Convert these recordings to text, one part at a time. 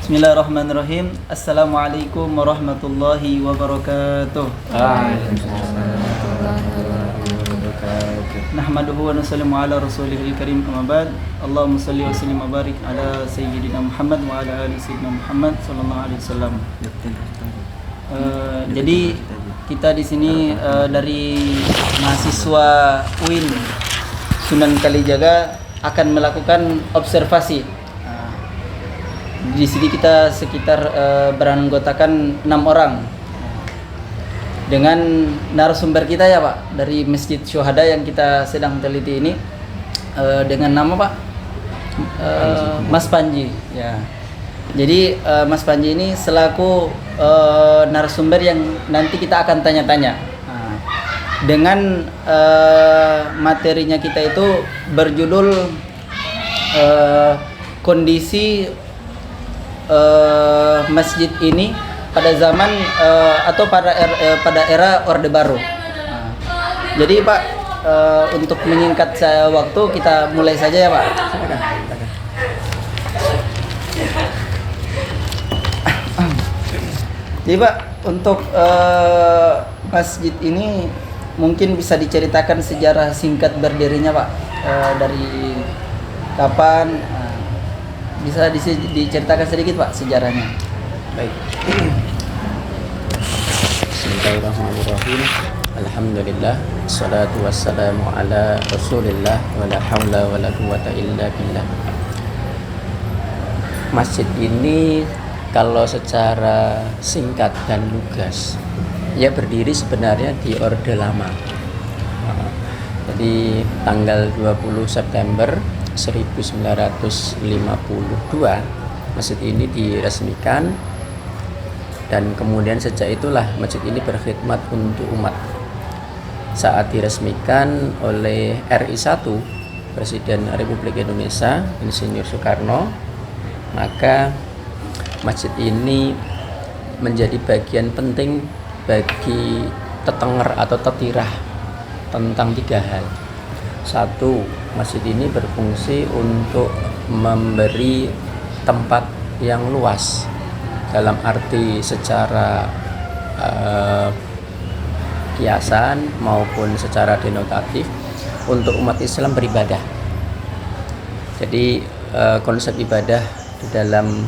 Bismillahirrahmanirrahim. Assalamualaikum warahmatullahi wabarakatuh. Nahmaduhu wa nusallimu ala rasulihil karim, amma ba'd. Allahumma salli wa sallim wa barik ala sayyidina Muhammad wa ala ali sayyidina Muhammad sallallahu alaihi wasallam. Jadi kita di sini dari mahasiswa UIN Sunan Kalijaga akan melakukan observasi. Di sini kita sekitar beranggotakan 6 orang dengan narasumber kita ya Pak, dari Masjid Syuhada yang kita sedang teliti ini, dengan nama Pak Mas Panji ya. Jadi Mas Panji ini selaku narasumber yang nanti kita akan tanya-tanya. Dengan materinya kita itu berjudul kondisi masjid ini pada zaman atau pada era Orde Baru. Jadi Pak, untuk menyingkat waktu kita mulai saja ya Pak. Jadi Pak, untuk masjid ini mungkin bisa diceritakan sejarah singkat berdirinya Pak, dari kapan, bisa diceritakan sedikit Pak sejarahnya. Baik. Bismillahirrahmanirrahim. Alhamdulillah, salatu wassalamu ala Rasulillah wa la haula wa la quwwata illa billah. Masjid ini kalau secara singkat dan lugas, ia berdiri sebenarnya di Orde Lama. Jadi tanggal 20 September 1952 masjid ini diresmikan, dan kemudian sejak itulah masjid ini berkhidmat untuk umat. Saat diresmikan oleh RI 1, Presiden Republik Indonesia Insinyur Soekarno, maka masjid ini menjadi bagian penting bagi tetenger atau tetirah tentang 3 hal. 1, masjid ini berfungsi untuk memberi tempat yang luas dalam arti secara kiasan maupun secara denotatif untuk umat Islam beribadah. Jadi konsep ibadah di dalam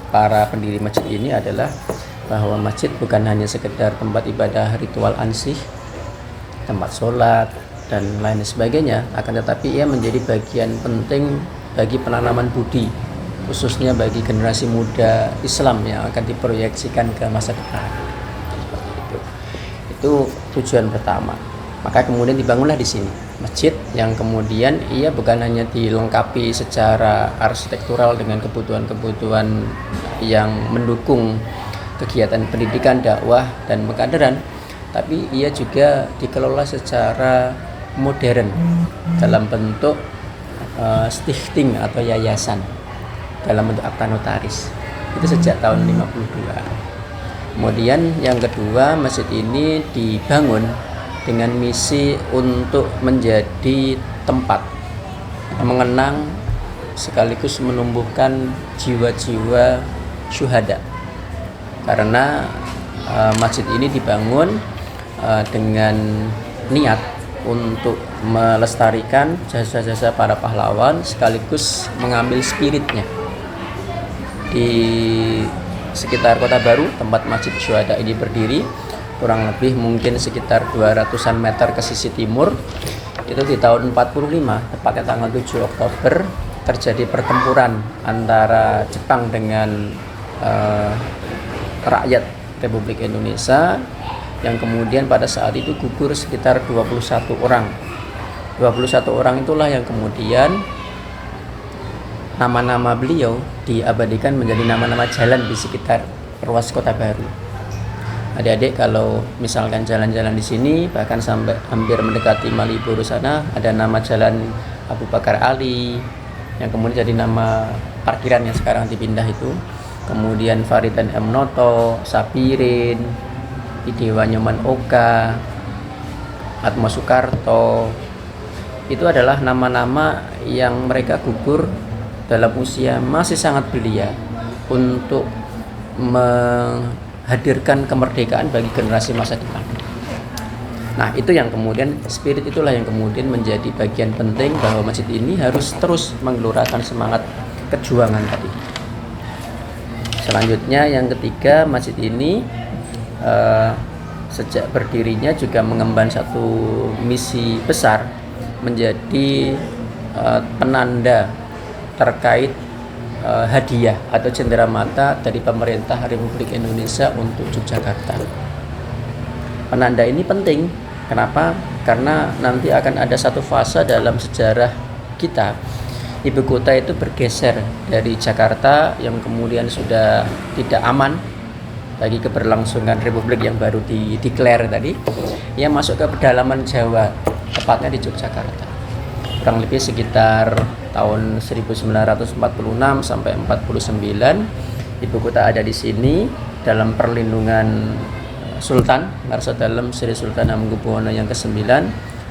para pendiri masjid ini adalah bahwa masjid bukan hanya sekedar tempat ibadah ritual ansih, tempat sholat dan lain sebagainya, akan tetapi ia menjadi bagian penting bagi penanaman budi, khususnya bagi generasi muda Islam yang akan diproyeksikan ke masa depan. Itu tujuan pertama. Maka kemudian dibangunlah di sini masjid yang kemudian ia bukan hanya dilengkapi secara arsitektural dengan kebutuhan-kebutuhan yang mendukung kegiatan pendidikan, dakwah dan pengkaderan, tapi ia juga dikelola secara modern dalam bentuk stifting atau yayasan dalam bentuk akta notaris. Itu sejak tahun 52. Kemudian yang kedua, masjid ini dibangun dengan misi untuk menjadi tempat mengenang sekaligus menumbuhkan jiwa-jiwa syuhada. Karena masjid ini dibangun dengan niat untuk melestarikan jasa-jasa para pahlawan sekaligus mengambil spiritnya. Di sekitar Kota Baru tempat Masjid Syuhada ini berdiri, kurang lebih mungkin sekitar 200-an meter ke sisi timur, itu di tahun 45, tepatnya tanggal 7 Oktober, terjadi pertempuran antara Jepang dengan rakyat Republik Indonesia, yang kemudian pada saat itu gugur sekitar 21 orang. 21 orang itulah yang kemudian nama-nama beliau diabadikan menjadi nama-nama jalan di sekitar ruas Kota Baru. Adik-adik kalau misalkan jalan-jalan di sini, bahkan sampai hampir mendekati Malioboro sana, ada nama jalan Abu Bakar Ali, yang kemudian jadi nama parkiran yang sekarang dipindah itu. Kemudian Faridan M. Noto, Sapirin, Idewa Nyoman Oka, Atmo Soekarto. Itu adalah nama-nama yang mereka gugur dalam usia masih sangat belia untuk menghadirkan kemerdekaan bagi generasi masa depan. Nah, itu yang kemudian spirit itulah yang kemudian menjadi bagian penting bahwa masjid ini harus terus menggelorakan semangat kejuangan tadi. Selanjutnya yang ketiga, masjid ini sejak berdirinya juga mengemban satu misi besar menjadi penanda terkait hadiah atau cenderamata dari pemerintah Republik Indonesia untuk Yogyakarta. Penanda ini penting. Kenapa? Karena nanti akan ada satu fase dalam sejarah kita. Ibu kota itu bergeser dari Jakarta yang kemudian sudah tidak aman bagi keberlangsungan Republik yang baru dideklar tadi, yang masuk ke pedalaman Jawa, tepatnya di Yogyakarta. Kurang lebih sekitar tahun 1946 sampai 49, ibu kota ada di sini dalam perlindungan Sultan Ngarsa Dalem Sri Sultan Hamengkubuwono yang ke-9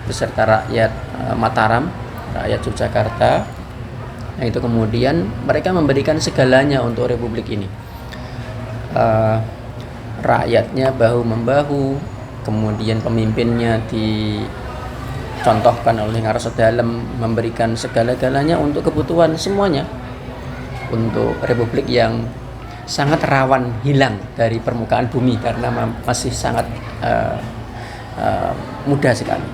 beserta rakyat Mataram, rakyat Yogyakarta. Nah, itu kemudian mereka memberikan segalanya untuk Republik ini. Rakyatnya bahu-membahu, kemudian pemimpinnya dicontohkan oleh Ngarsa Dalem memberikan segala-galanya untuk kebutuhan semuanya, untuk Republik yang sangat rawan hilang dari permukaan bumi karena masih sangat muda sekali.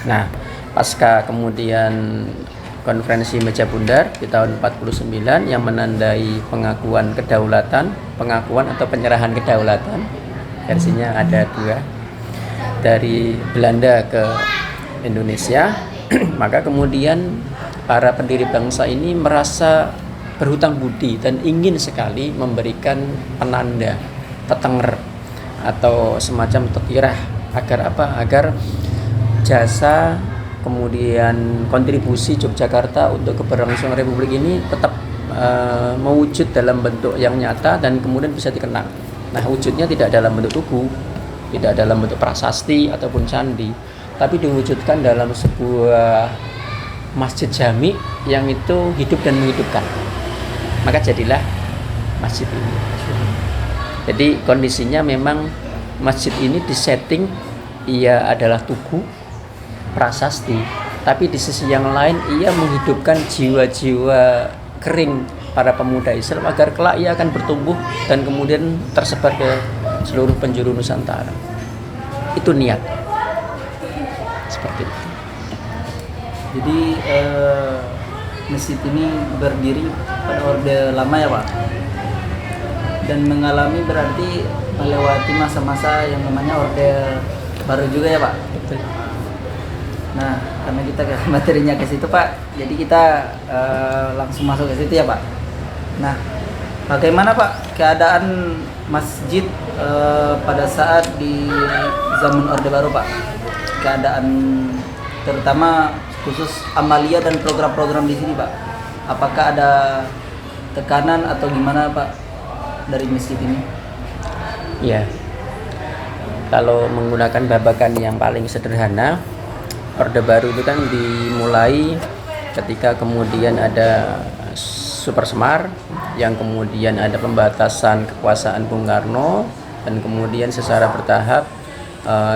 Nah, pasca kemudian konferensi Meja Bundar di tahun 49 yang menandai pengakuan kedaulatan, pengakuan atau penyerahan kedaulatan, versinya ada dua, dari Belanda ke Indonesia, maka kemudian para pendiri bangsa ini merasa berhutang budi dan ingin sekali memberikan penanda, tetenger atau semacam tetirah agar apa? Agar jasa kemudian kontribusi Yogyakarta untuk keberlangsungan Republik ini tetap mewujud dalam bentuk yang nyata dan kemudian bisa dikenang. Nah, wujudnya tidak dalam bentuk tugu, tidak dalam bentuk prasasti ataupun candi, tapi diwujudkan dalam sebuah masjid jami yang itu hidup dan menghidupkan. Maka jadilah masjid ini. Jadi kondisinya memang masjid ini disetting ia adalah tugu prasasti, tapi di sisi yang lain ia menghidupkan jiwa-jiwa kering para pemuda Islam agar kelak ia akan bertumbuh dan kemudian tersebar ke seluruh penjuru Nusantara. Itu niat. Seperti itu. Jadi masjid ini berdiri pada Orde Lama ya Pak, dan mengalami berarti melewati masa-masa yang namanya Orde Baru juga ya Pak. Betul. Nah, karena kita materinya ke situ Pak, jadi kita langsung masuk ke situ ya Pak. Nah, bagaimana Pak keadaan masjid pada saat di zaman Orde Baru Pak? Keadaan terutama khusus amalia dan program-program di sini Pak. Apakah ada tekanan atau gimana Pak dari masjid ini? Ya, kalau menggunakan babakan yang paling sederhana, Orde Baru itu kan dimulai ketika kemudian ada Super Semar, yang kemudian ada pembatasan kekuasaan Bung Karno, dan kemudian secara bertahap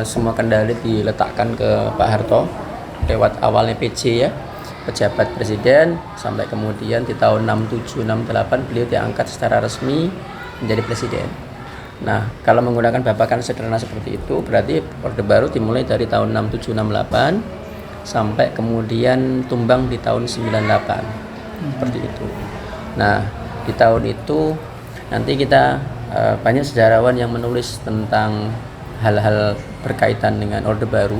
semua kendali diletakkan ke Pak Harto lewat awalnya PJ ya, pejabat presiden, sampai kemudian di tahun 67-68 beliau diangkat secara resmi menjadi presiden. Nah, kalau menggunakan babakan sederhana seperti itu, berarti Orde Baru dimulai dari tahun 67-68 sampai kemudian tumbang di tahun 98. Seperti itu. Nah, di tahun itu nanti kita banyak sejarawan yang menulis tentang hal-hal berkaitan dengan Orde Baru.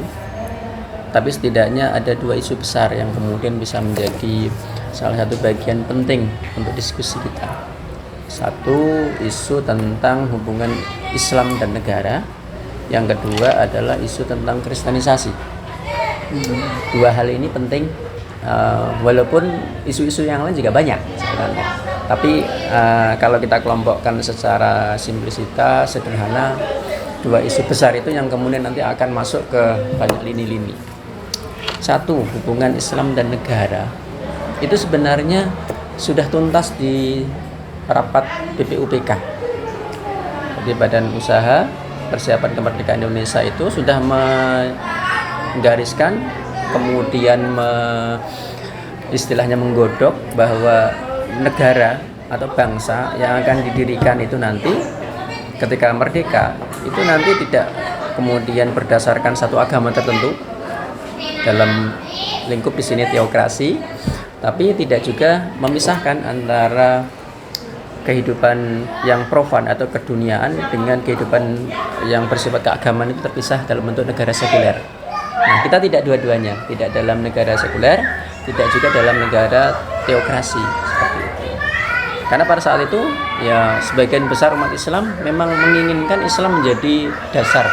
Tapi setidaknya ada dua isu besar yang kemudian bisa menjadi salah satu bagian penting untuk diskusi kita. Satu, isu tentang hubungan Islam dan negara. Yang kedua adalah isu tentang kristenisasi. Dua hal ini penting, walaupun isu-isu yang lain juga banyak sebenarnya. Tapi kalau kita kelompokkan secara simplisitas, sederhana, dua isu besar itu yang kemudian nanti akan masuk ke banyak lini-lini. Satu, hubungan Islam dan negara itu sebenarnya sudah tuntas rapat BPUPK. Jadi Badan Usaha Persiapan Kemerdekaan Indonesia itu sudah menggariskan, kemudian istilahnya menggodok bahwa negara atau bangsa yang akan didirikan itu nanti ketika merdeka itu nanti tidak kemudian berdasarkan satu agama tertentu, dalam lingkup di sini teokrasi, tapi tidak juga memisahkan antara kehidupan yang profan atau keduniaan dengan kehidupan yang bersifat keagamaan itu terpisah dalam bentuk negara sekuler. Nah, kita tidak dua-duanya, tidak dalam negara sekuler, tidak juga dalam negara teokrasi seperti itu. Karena pada saat itu ya sebagian besar umat Islam memang menginginkan Islam menjadi dasar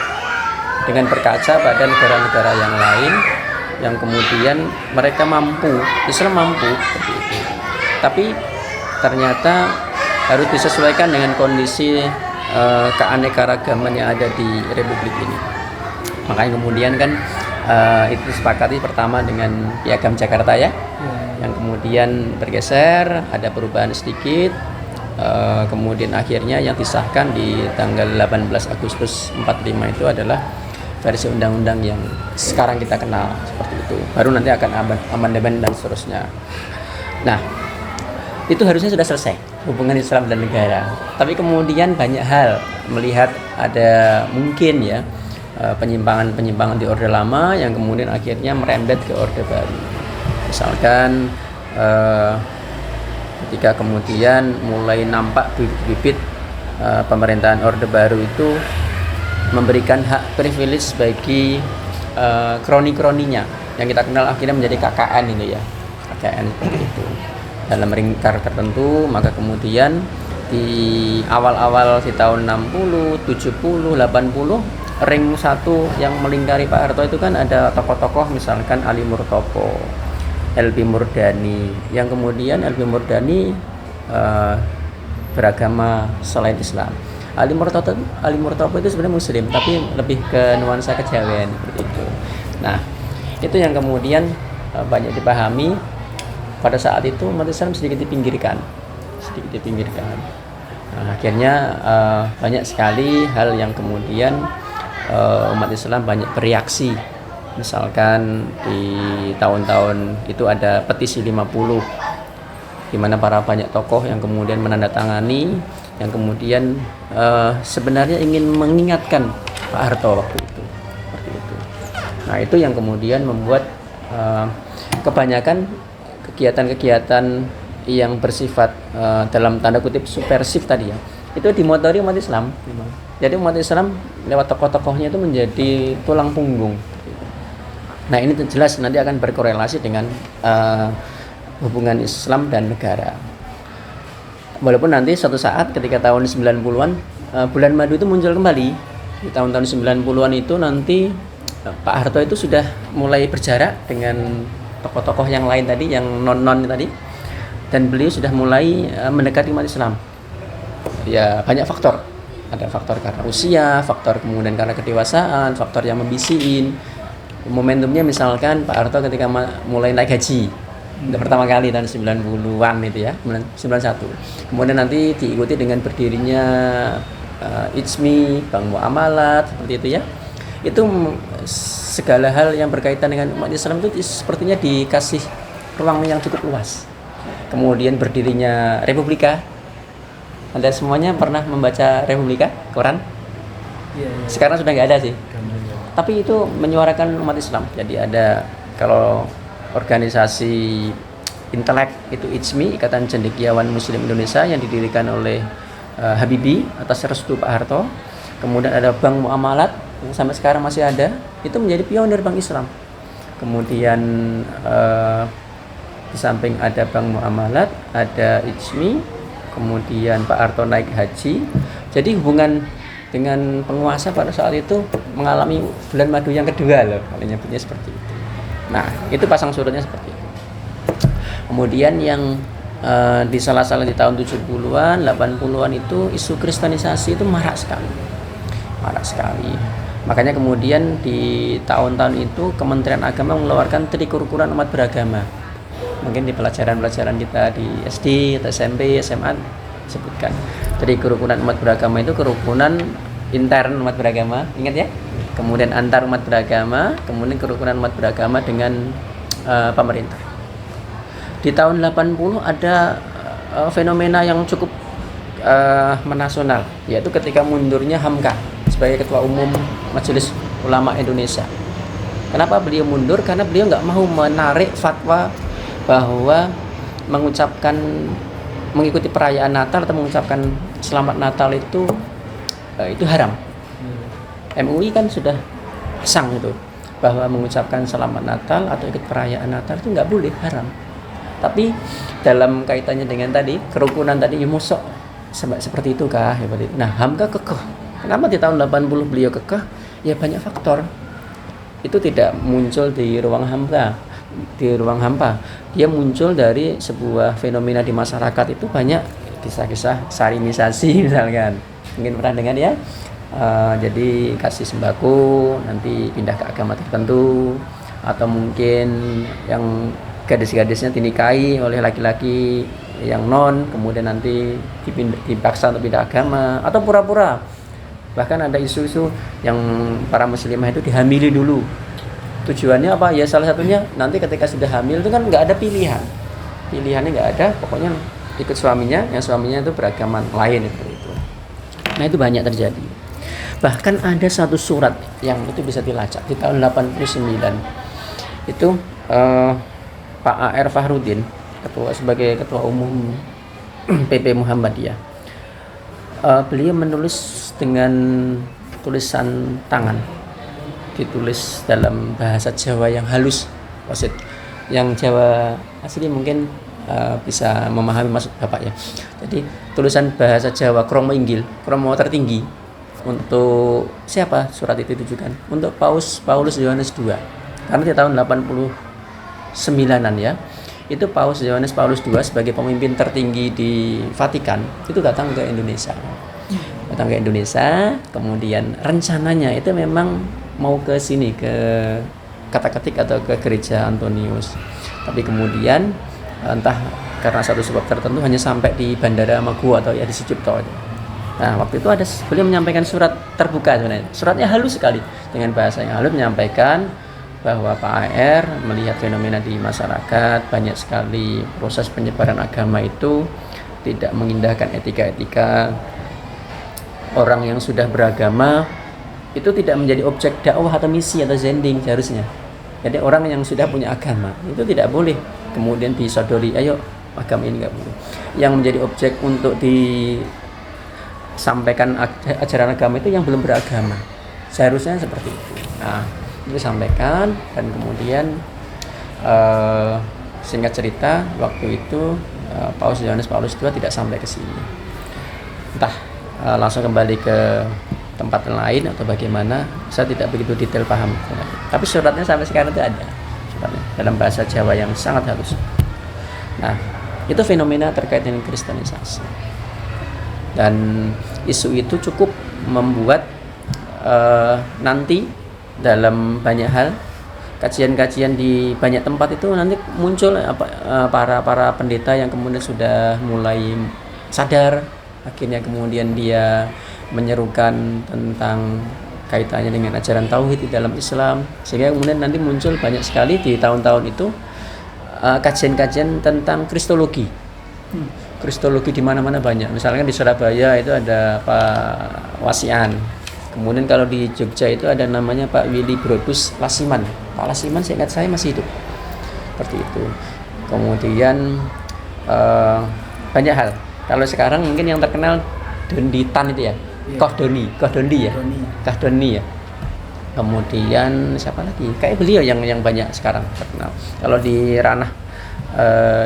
dengan berkaca pada negara-negara yang lain yang kemudian mereka mampu, Islam mampu seperti itu. Tapi ternyata harus disesuaikan dengan kondisi keanekaragaman yang ada di Republik ini. Makanya kemudian kan itu disepakati pertama dengan Piagam Jakarta ya, yang kemudian bergeser, ada perubahan sedikit, kemudian akhirnya yang disahkan di tanggal 18 Agustus 45 itu adalah versi undang-undang yang sekarang kita kenal seperti itu. Baru nanti akan amandemen dan seterusnya. Nah, itu harusnya sudah selesai hubungan Islam dan negara. Tapi kemudian banyak hal melihat ada mungkin ya penyimpangan di Orde Lama yang kemudian akhirnya merembet ke Orde Baru. Misalkan ketika kemudian mulai nampak bibit pemerintahan Orde Baru itu memberikan hak privilege bagi kroni-kroninya yang kita kenal akhirnya menjadi KKN itu ya, KKN seperti itu. Dalam lingkar tertentu, maka kemudian di awal-awal di tahun 60, 70, 80 ring satu yang melingkari Pak Harto itu kan ada tokoh-tokoh misalkan Ali Murtopo, LB Murdani, yang kemudian LB Murdani beragama selain Islam. Ali Murtopo itu sebenarnya Muslim tapi lebih ke nuansa kejawen seperti itu. Nah, itu yang kemudian banyak dipahami. Pada saat itu umat Islam sedikit dipinggirkan. Nah, akhirnya banyak sekali hal yang kemudian umat Islam banyak bereaksi. Misalkan di tahun-tahun itu ada petisi 50 di mana para banyak tokoh yang kemudian menandatangani, yang kemudian sebenarnya ingin mengingatkan Pak Harto waktu itu. Seperti itu. Nah, itu yang kemudian membuat kebanyakan kegiatan-kegiatan yang bersifat dalam tanda kutip subversif tadi ya, itu dimotori umat Islam. Jadi umat Islam lewat tokoh-tokohnya itu menjadi tulang punggung. Nah, ini jelas nanti akan berkorelasi dengan hubungan Islam dan negara. Walaupun nanti suatu saat ketika tahun 90-an bulan madu itu muncul kembali. Di tahun-tahun 90-an itu nanti Pak Harto itu sudah mulai berjarak dengan tokoh-tokoh yang lain tadi, yang non-non tadi, dan beliau sudah mulai mendekati umat Islam. Ya, banyak faktor. Ada faktor karena usia, faktor kemudian karena kedewasaan, faktor yang membisiin. Momentumnya misalkan Pak Harto ketika mulai naik haji pertama kali tahun 90-an itu ya, 91. Kemudian nanti diikuti dengan berdirinya IJMI, Bank Muamalat seperti itu ya. Itu segala hal yang berkaitan dengan umat Islam itu sepertinya dikasih ruang yang cukup luas. Kemudian berdirinya Republika. Anda semuanya pernah membaca Republika, koran? Iya. Sekarang sudah nggak ada sih. Tapi itu menyuarakan umat Islam. Jadi ada, kalau organisasi intelek itu IJMI, Ikatan Cendekiawan Muslim Indonesia, yang didirikan oleh Habibie atas restu Pak Harto. Kemudian ada Bank Muamalat yang sampai sekarang masih ada, itu menjadi pionir bank Islam. Kemudian di samping ada Bank Muamalat, ada IJMI, kemudian Pak Harto naik haji. Jadi hubungan dengan penguasa pada saat itu mengalami bulan madu yang kedua loh, kalau nyebutnya seperti itu. Nah, itu pasang surutnya seperti itu. Kemudian yang di salah-salah di tahun 70-an, 80-an itu isu kristenisasi itu marak sekali. Makanya kemudian di tahun-tahun itu Kementerian Agama mengeluarkan Trikukuran Umat Beragama. Mungkin di pelajaran-pelajaran kita di SD, SMP, SMA sebutkan. Jadi kerukunan umat beragama itu kerukunan intern umat beragama, ingat ya. Kemudian antar umat beragama, kemudian kerukunan umat beragama dengan pemerintah. Di tahun 80 ada fenomena yang cukup menasional, yaitu ketika mundurnya Hamka sebagai Ketua Umum Majelis Ulama Indonesia. Kenapa beliau mundur? Karena beliau nggak mau menarik fatwa bahwa mengikuti perayaan Natal atau mengucapkan Selamat Natal itu haram. MUI kan sudah sang itu bahwa mengucapkan Selamat Natal atau ikut perayaan Natal itu nggak boleh, haram. Tapi dalam kaitannya dengan tadi kerukunan tadi, mosok seperti itu kah? Nah, Hamka kekeh. Kenapa di tahun 80 beliau kekeh? Ya banyak faktor. Itu tidak muncul di ruang hampa. Dia muncul dari sebuah fenomena di masyarakat. Itu banyak kisah-kisah sarimisasi misalkan. Mungkin pernah dengar ya. Jadi kasih sembako, nanti pindah ke agama tertentu, atau mungkin yang gadis-gadisnya dinikahi oleh laki-laki yang non, kemudian nanti dipaksa untuk pindah agama, atau pura-pura. Bahkan ada isu-isu yang para muslimah itu dihamili dulu. Tujuannya apa? Ya salah satunya nanti ketika sudah hamil itu kan nggak ada pilihannya nggak ada, pokoknya ikut suaminya, yang suaminya itu beragama lain seperti itu. Nah, itu banyak terjadi. Bahkan ada satu surat yang itu bisa dilacak di tahun 89. Itu Pak A.R. Fahrudin, sebagai Ketua Umum PP Muhammadiyah. Beliau menulis dengan tulisan tangan, ditulis dalam bahasa Jawa yang halus, yang Jawa asli mungkin bisa memahami maksud Bapak ya. Jadi tulisan bahasa Jawa kromo inggil, kromo tertinggi. Untuk siapa surat itu ditujukan? Untuk Paulus Yohanes II. Karena di tahun 89-an ya, itu Yohanes Paulus II sebagai pemimpin tertinggi di Vatikan itu datang ke Indonesia. Kemudian rencananya itu memang mau ke sini, ke Kata-Ketik atau ke gereja Antonius. Tapi kemudian entah karena satu sebab tertentu hanya sampai di Bandara Maguwo atau ya di Sucipto. Nah, waktu itu beliau menyampaikan surat terbuka sebenarnya. Suratnya halus sekali, dengan bahasa yang halus menyampaikan bahwa Pak AR melihat fenomena di masyarakat, banyak sekali proses penyebaran agama itu tidak mengindahkan etika-etika. Orang yang sudah beragama itu tidak menjadi objek dakwah atau misi atau zending seharusnya. Jadi orang yang sudah punya agama itu tidak boleh kemudian disodori, ayo agama ini nggak boleh. Yang menjadi objek untuk disampaikan ajaran agama itu yang belum beragama. Seharusnya seperti itu. Nah, itu disampaikan, dan kemudian singkat cerita waktu itu Paus Yohanes Paulus II tidak sampai ke sini. Entah langsung kembali ke tempat lain atau bagaimana, saya tidak begitu detail paham. Tapi suratnya sampai sekarang itu ada, suratnya dalam bahasa Jawa yang sangat halus. Nah, itu fenomena terkait dengan kristenisasi. Dan isu itu cukup membuat nanti dalam banyak hal kajian-kajian di banyak tempat itu nanti muncul para pendeta yang kemudian sudah mulai sadar, akhirnya kemudian dia menyerukan tentang kaitannya dengan ajaran tauhid di dalam Islam, sehingga kemudian nanti muncul banyak sekali di tahun-tahun itu kajian-kajian tentang kristologi. Kristologi di mana-mana banyak. Misalnya di Surabaya itu ada Pak Wasian. Kemudian kalau di Jogja itu ada namanya Pak Willy Brodus Lasiman. Pak Lasiman seingat saya masih hidup. Seperti itu. Kemudian banyak hal. Kalau sekarang mungkin yang terkenal Donditan itu ya. Koh Doni ya. Kemudian siapa lagi? Kayak beliau yang banyak sekarang terkenal. Kalau di ranah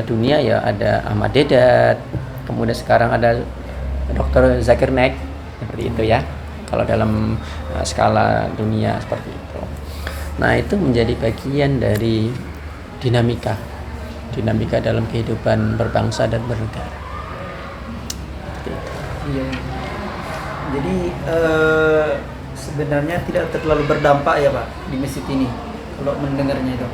dunia ya ada Ahmad Dedat, kemudian sekarang ada Dr. Zakir Naik, seperti itu ya. Kalau dalam skala dunia seperti itu. Nah, itu menjadi bagian dari dinamika dalam kehidupan berbangsa dan bernegara. Iya. Jadi sebenarnya tidak terlalu berdampak ya Pak di masjid ini kalau mendengarnya itu,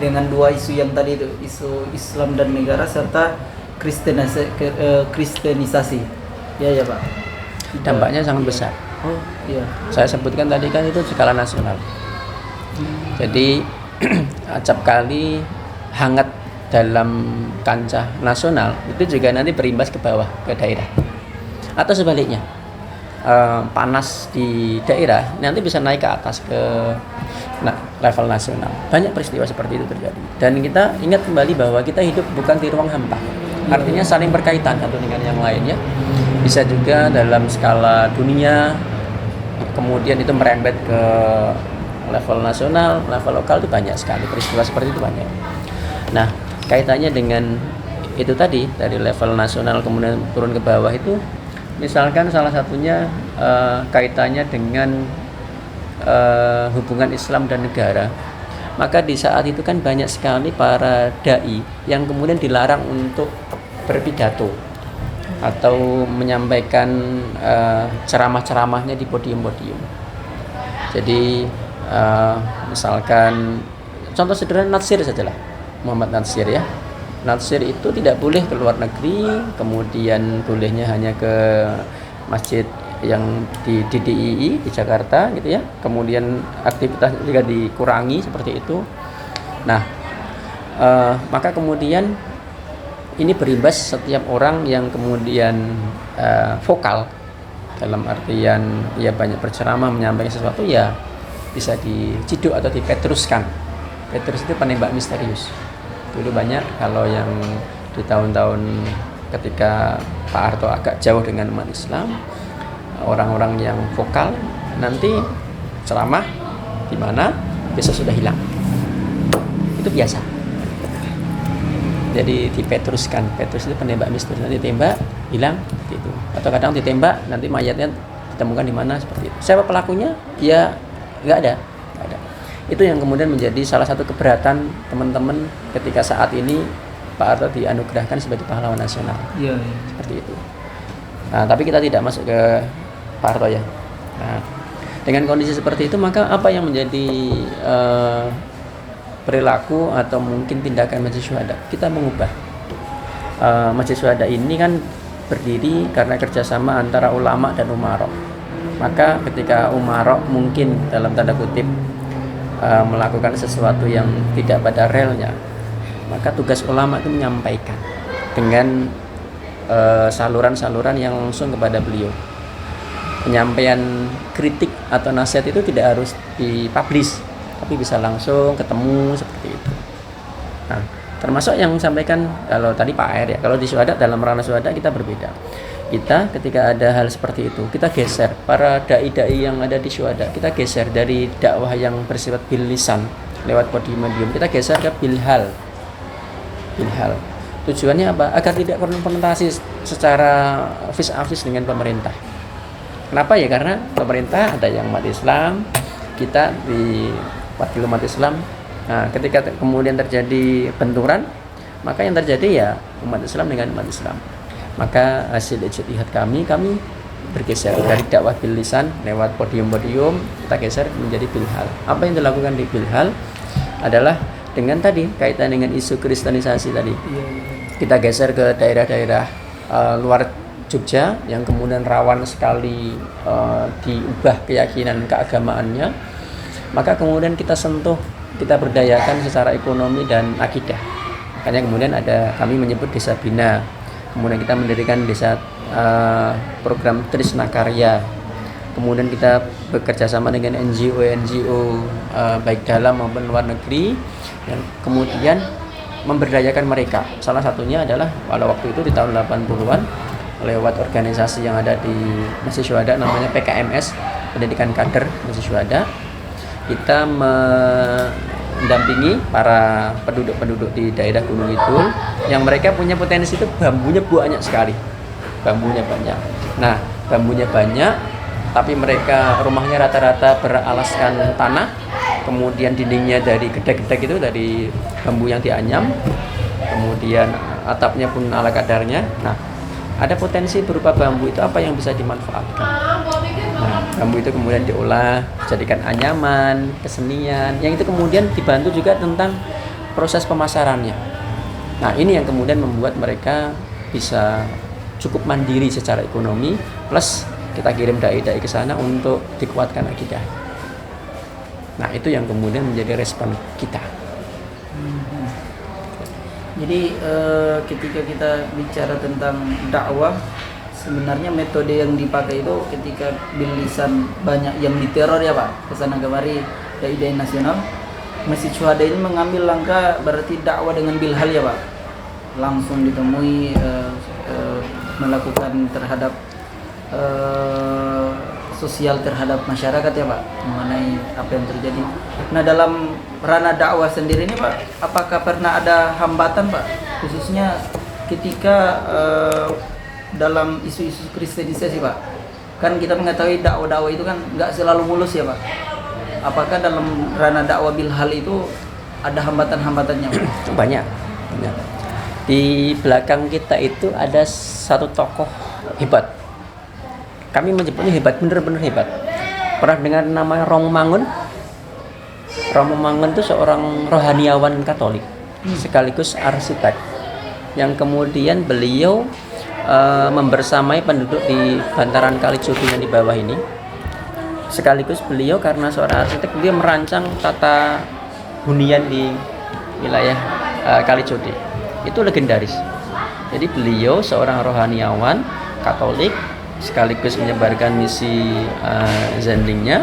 dengan dua isu yang tadi itu, isu Islam dan negara serta kristenisasi. Ya ya Pak. Dampaknya sangat besar. Oh iya. Saya sebutkan tadi kan itu skala nasional. Jadi acap kali hangat dalam kancah nasional itu juga nanti berimbas ke bawah ke daerah. Atau sebaliknya, panas di daerah nanti bisa naik ke atas ke level nasional. Banyak peristiwa seperti itu terjadi. Dan kita ingat kembali bahwa kita hidup bukan di ruang hampa. Artinya saling berkaitan satu dengan yang lainnya. Bisa juga dalam skala dunia, kemudian itu merembet ke level nasional, level lokal itu banyak sekali peristiwa seperti itu banyak. Nah, kaitannya dengan itu tadi dari level nasional kemudian turun ke bawah itu, misalkan salah satunya kaitannya dengan hubungan Islam dan negara. Maka di saat itu kan banyak sekali para dai yang kemudian dilarang untuk berpidato atau menyampaikan ceramah-ceramahnya di podium-podium. Jadi misalkan contoh sederhana Natsir sajalah, Muhammad Natsir ya. Natsir itu tidak boleh ke luar negeri, kemudian bolehnya hanya ke masjid yang di DII di Jakarta gitu ya. Kemudian aktivitas juga dikurangi seperti itu. Nah, maka kemudian ini berimbas setiap orang yang kemudian vokal dalam artian ya banyak berceramah menyampaikan sesuatu ya bisa diciduk atau dipetruskan. Petrus itu penembak misterius. Dulu banyak kalau yang di tahun-tahun ketika Pak Harto agak jauh dengan umat Islam, orang-orang yang vokal nanti ceramah di mana besok sudah hilang. Itu biasa. Jadi dipetruskan. Petrus itu penembak misterius, nanti tembak hilang seperti itu. Atau kadang ditembak nanti mayatnya ditemukan di mana seperti itu. Siapa pelakunya? Ya nggak ada. Itu yang kemudian menjadi salah satu keberatan teman-teman ketika saat ini Pak Harto dianugerahkan sebagai pahlawan nasional. Iya. Seperti itu. Nah, tapi kita tidak masuk ke Pak Harto ya. Nah, dengan kondisi seperti itu maka apa yang menjadi perilaku atau mungkin tindakan Majelis Syuhada? Kita mengubah. Majelis Syuhada ini kan berdiri karena kerjasama antara ulama dan umarok. Maka ketika umarok mungkin dalam tanda kutip melakukan sesuatu yang tidak pada relnya, maka tugas ulama itu menyampaikan dengan saluran-saluran yang langsung kepada beliau. Penyampaian kritik atau nasihat itu tidak harus dipublish, tapi bisa langsung ketemu seperti itu. Nah, termasuk yang sampaikan kalau tadi Pak Air ya, kalau di Syuhada, dalam ranah Syuhada kita berbeda. Kita ketika ada hal seperti itu, kita geser para dai-dai yang ada di Syuhada, kita geser dari dakwah yang bersifat bil lisan lewat podium-podium, kita geser ke bilhal. Bilhal. Tujuannya apa? Agar tidak konfrontasi secara vis-a-vis dengan pemerintah. Kenapa ya? Karena pemerintah ada yang umat Islam, kita di wakil umat Islam. Nah, ketika kemudian terjadi benturan, maka yang terjadi ya umat Islam dengan umat Islam. Maka hasil ijtihad kami bergeser dari dakwah bil lisan lewat podium-podium, kita geser menjadi bilhal. Apa yang dilakukan di bilhal adalah dengan tadi kaitan dengan isu kristenisasi tadi. Kita geser ke daerah-daerah luar Jogja yang kemudian rawan sekali diubah keyakinan keagamaannya. Maka kemudian kita sentuh, kita berdayakan secara ekonomi dan akidah. Makanya kemudian kami menyebut desa bina. Kemudian kita mendirikan desa program Trisna Karya. Kemudian kita bekerja sama dengan NGO baik dalam maupun luar negeri yang kemudian memberdayakan mereka. Salah satunya adalah pada waktu itu di tahun 80-an lewat organisasi yang ada di Masjid Syuhada namanya PKMS, Pendidikan Kader Masjid Syuhada. Kita mendampingi para penduduk-penduduk di daerah Gunung Kidul yang mereka punya potensi itu bambunya banyak sekali. Bambunya banyak. Nah, bambunya banyak tapi mereka rumahnya rata-rata beralaskan tanah, kemudian dindingnya dari gedek-gedek itu dari bambu yang dianyam, kemudian atapnya pun ala kadarnya. Nah, ada potensi berupa bambu itu apa yang bisa dimanfaatkan. Nah, bambu itu kemudian diolah, jadikan anyaman, kesenian, yang itu kemudian dibantu juga tentang proses pemasarannya. Nah, ini yang kemudian membuat mereka bisa cukup mandiri secara ekonomi, plus kita kirim dai-dai ke sana untuk dikuatkan akidah. Nah, itu yang kemudian menjadi respon kita. Jadi ketika kita bicara tentang dakwah, sebenarnya metode yang dipakai itu ketika bilisan banyak yang diteror ya Pak, kesana kemari dai-dai nasional, Masjid Syuhada ini mengambil langkah berarti dakwah dengan bilhal ya Pak, langsung ditemui melakukan terhadap sosial terhadap masyarakat ya Pak, mengenai apa yang terjadi. Nah, dalam ranah dakwah sendiri ini Pak, apakah pernah ada hambatan Pak, khususnya ketika dalam isu-isu kristenisasi Pak? Kan kita mengetahui dakwah-dakwah itu kan nggak selalu mulus ya Pak. Apakah dalam ranah dakwah bilhal itu ada hambatan-hambatannya Pak? Banyak. Di belakang kita itu ada satu tokoh hebat. Kami menyebutnya hebat, benar-benar hebat. Pernah dengar nama Romo Mangun? Romo Mangun itu seorang rohaniawan Katolik, sekaligus arsitek, yang kemudian beliau membersamai penduduk di bantaran Kali Jodi yang di bawah ini. Sekaligus beliau karena seorang arsitek, dia merancang tata hunian di wilayah Kali Jodi. Itu legendaris. Jadi beliau seorang rohaniawan Katolik, sekaligus menyebarkan misi Zendingnya,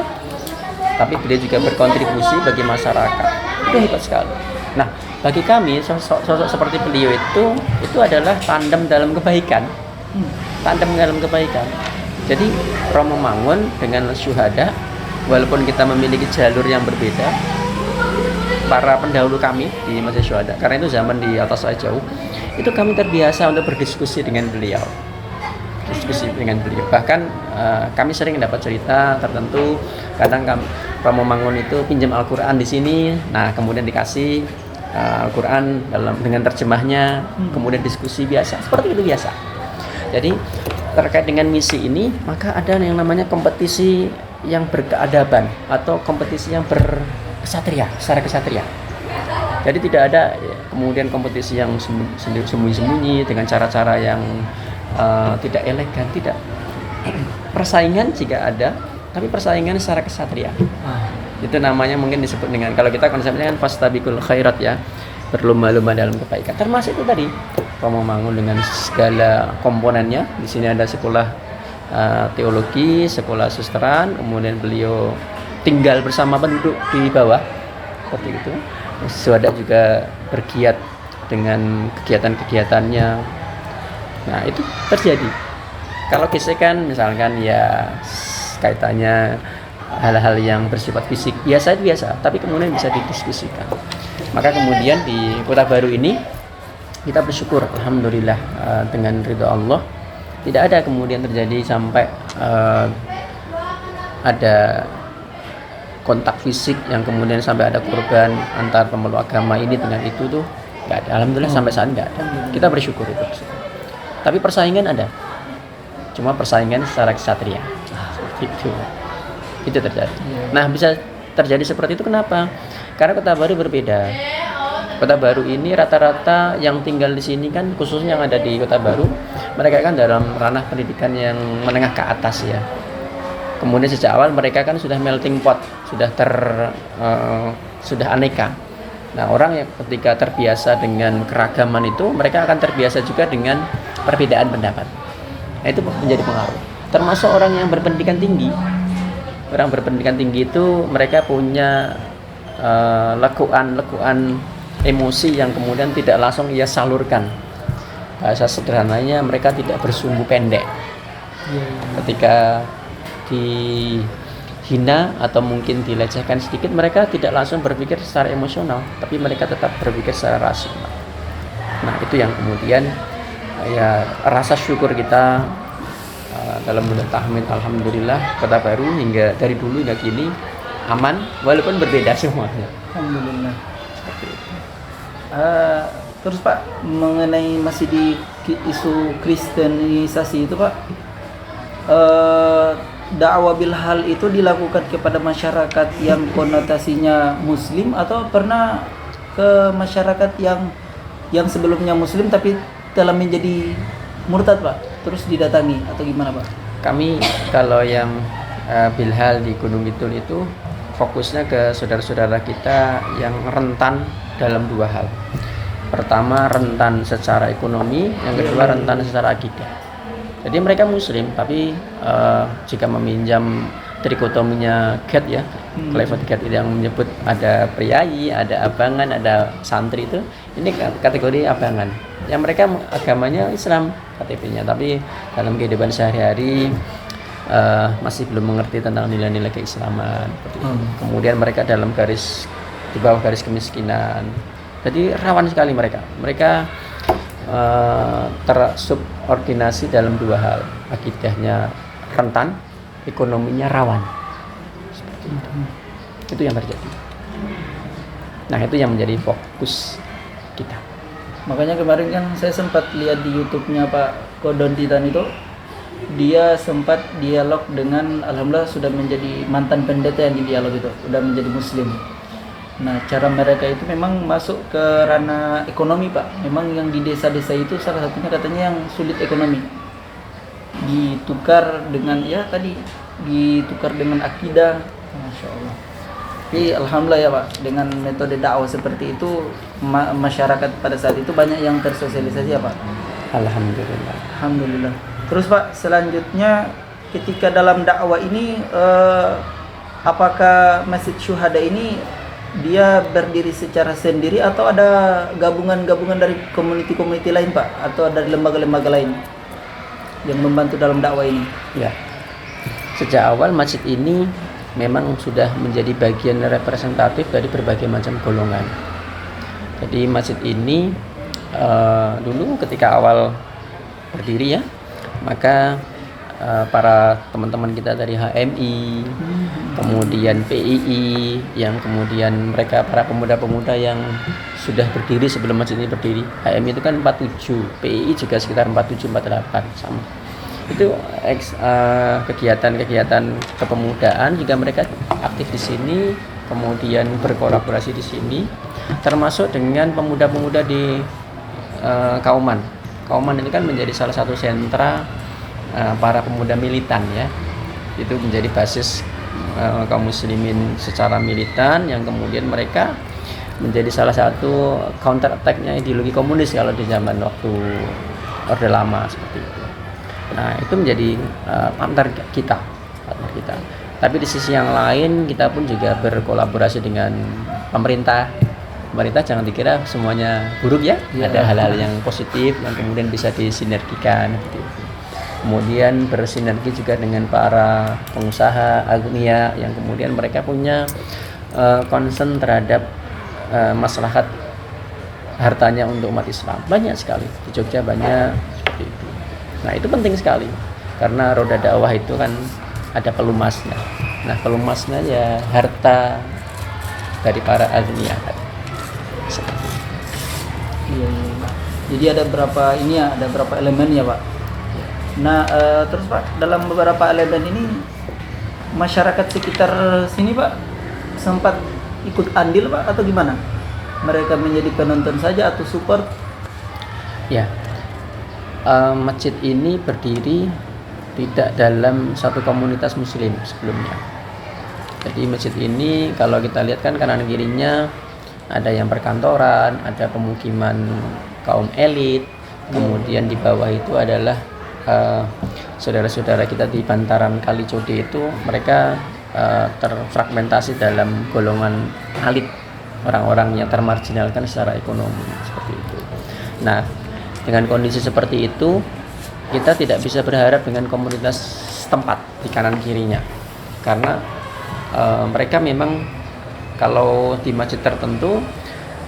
tapi beliau juga berkontribusi bagi masyarakat. Itu hebat sekali. Nah, bagi kami sosok seperti beliau itu adalah tandem dalam kebaikan. Jadi Romo Mangun dengan Syuhada, walaupun kita memiliki jalur yang berbeda, para pendahulu kami di Masjid Syuhada, karena itu zaman di atas saya jauh, itu kami terbiasa untuk berdiskusi dengan beliau. Bahkan kami sering dapat cerita tertentu. Kadang Romo Mangun itu pinjam Al-Quran di sini, nah kemudian dikasih Al-Quran dengan terjemahnya, kemudian diskusi biasa, seperti itu biasa. Jadi terkait dengan misi ini, maka ada yang namanya kompetisi yang berkeadaban atau kompetisi yang berkesatria, secara kesatria. Jadi tidak ada kemudian kompetisi yang sembunyi-sembunyi dengan cara-cara yang tidak elegan, tidak. Persaingan jika ada, tapi persaingan secara kesatria. Itu namanya mungkin disebut dengan, kalau kita konsepnya kan fastabiqul khairat ya, berlomba-lomba dalam kebaikan. Termasuk itu tadi Romo Mangun dengan segala komponennya. Di sini ada sekolah teologi, sekolah susteran, kemudian beliau tinggal bersama penduduk di bawah seperti itu. Syuhada juga bergiat dengan kegiatan-kegiatannya. Nah, itu terjadi. Kalau gesekan misalkan ya kaitannya hal-hal yang bersifat fisik biasa, tapi kemudian bisa didiskusikan. Maka kemudian di Kota Baru ini kita bersyukur, alhamdulillah, dengan ridha Allah tidak ada kemudian terjadi sampai ada kontak fisik yang kemudian sampai ada korban antar pemeluk agama ini dengan itu tuh nggak ada. Alhamdulillah sampai saat nggak ada. Kita bersyukur itu. Tapi persaingan ada, cuma persaingan secara kesatria. Seperti itu terjadi. Nah, bisa terjadi seperti itu kenapa? Karena Kota Baru berbeda. Kota Baru ini rata-rata yang tinggal di sini kan, khususnya yang ada di Kota Baru, mereka kan dalam ranah pendidikan yang menengah ke atas ya. Kemudian sejak awal mereka kan sudah melting pot, sudah aneka. Nah, orang yang ketika terbiasa dengan keragaman itu, mereka akan terbiasa juga dengan perbedaan pendapat. Nah, itu menjadi pengaruh. Termasuk orang yang berpendidikan tinggi. Orang berpendidikan tinggi itu mereka punya lekuan emosi yang kemudian tidak langsung ia salurkan. Bahasa sederhananya, mereka tidak bersumbu pendek. Ketika dihina atau mungkin dilecehkan sedikit, mereka tidak langsung berpikir secara emosional, tapi mereka tetap berpikir secara rasional. Nah, itu yang kemudian ya rasa syukur kita dalam bulan tahmid, alhamdulillah Kota Baru hingga dari dulu hingga kini aman, walaupun berbeda semuanya. Alhamdulillah. Seperti itu. Terus Pak, mengenai masih di isu kristenisasi itu Pak, dakwah bilhal itu dilakukan kepada masyarakat yang konotasinya muslim atau pernah ke masyarakat yang yang sebelumnya muslim tapi telah menjadi murtad Pak, terus didatangi atau gimana Pak? Kami kalau yang Bilhal di Gunung Kidul itu fokusnya ke saudara-saudara kita yang rentan dalam dua hal. Pertama, rentan secara ekonomi, yang kedua rentan secara akidah. Jadi mereka muslim tapi jika meminjam trikotominya GET ya, Clifford GET yang menyebut ada priayi, ada abangan, ada santri, itu ini kategori abangan. Yang mereka agamanya Islam KTP-nya, tapi dalam kehidupan sehari-hari masih belum mengerti tentang nilai-nilai keislaman. Kemudian mereka di bawah garis kemiskinan. Jadi rawan sekali mereka. Mereka tersubordinasi dalam dua hal. Akidahnya rentan, ekonominya rawan. Seperti itu. Itu yang terjadi. Nah, itu yang menjadi fokus kita. Makanya kemarin kan saya sempat lihat di YouTube-nya Pak Kodon Titan itu, dia sempat dialog dengan, alhamdulillah sudah menjadi mantan pendeta yang di dialog itu, sudah menjadi muslim. Nah, cara mereka itu memang masuk ke ranah ekonomi Pak. Memang yang di desa-desa itu salah satunya katanya yang sulit ekonomi. Ditukar dengan ditukar dengan akidah. Masya Allah. Tapi alhamdulillah ya Pak, dengan metode dakwah seperti itu masyarakat pada saat itu banyak yang tersosialisasi ya Pak. Alhamdulillah. Alhamdulillah. Terus Pak, selanjutnya ketika dalam dakwah ini apakah Masjid Syuhada ini dia berdiri secara sendiri atau ada gabungan-gabungan dari community-community lain Pak, atau dari lembaga-lembaga lain yang membantu dalam dakwah ini? Ya. Sejak awal masjid ini memang sudah menjadi bagian representatif dari berbagai macam golongan. Jadi masjid ini dulu ketika awal berdiri ya, maka para teman-teman kita dari HMI, kemudian PII, yang kemudian mereka para pemuda-pemuda yang sudah berdiri sebelum masjid ini berdiri. HMI itu kan 47, PII juga sekitar 47-48 sama. Itu kegiatan-kegiatan kepemudaan juga mereka aktif di sini, kemudian berkolaborasi di sini, termasuk dengan pemuda-pemuda di Kauman. Kauman ini kan menjadi salah satu sentra para pemuda militan ya. Itu menjadi basis kaum muslimin secara militan, yang kemudian mereka menjadi salah satu counter attack-nya ideologi komunis kalau di zaman waktu Orde Lama seperti itu. Nah, itu menjadi partner kita. Tapi di sisi yang lain kita pun juga berkolaborasi dengan pemerintah. Pemerintah jangan dikira semuanya buruk ya. Ada hal-hal yang positif yang kemudian bisa disinergikan gitu. Kemudian bersinergi juga dengan para pengusaha agnia yang kemudian mereka punya concern terhadap maslahat hartanya untuk umat Islam. Banyak sekali. Di Jogja banyak seperti itu. Nah, itu penting sekali karena roda dakwah itu kan ada pelumasnya. Nah, pelumasnya ya harta dari para agnia. Iya. Jadi ada berapa elemen ya Pak. Nah, terus Pak, dalam beberapa elemen ini masyarakat sekitar sini Pak sempat ikut andil Pak atau gimana? Mereka menjadi penonton saja atau support? Ya, masjid ini berdiri tidak dalam satu komunitas muslim sebelumnya. Jadi masjid ini kalau kita lihat kan kanan kirinya ada yang perkantoran, ada pemukiman kaum elit, kemudian di bawah itu adalah saudara-saudara kita di bantaran Kali Code itu mereka terfragmentasi dalam golongan elit, orang-orang yang termarginalkan secara ekonomi seperti itu. Nah, dengan kondisi seperti itu kita tidak bisa berharap dengan komunitas setempat di kanan kirinya, karena mereka memang kalau di masjid tertentu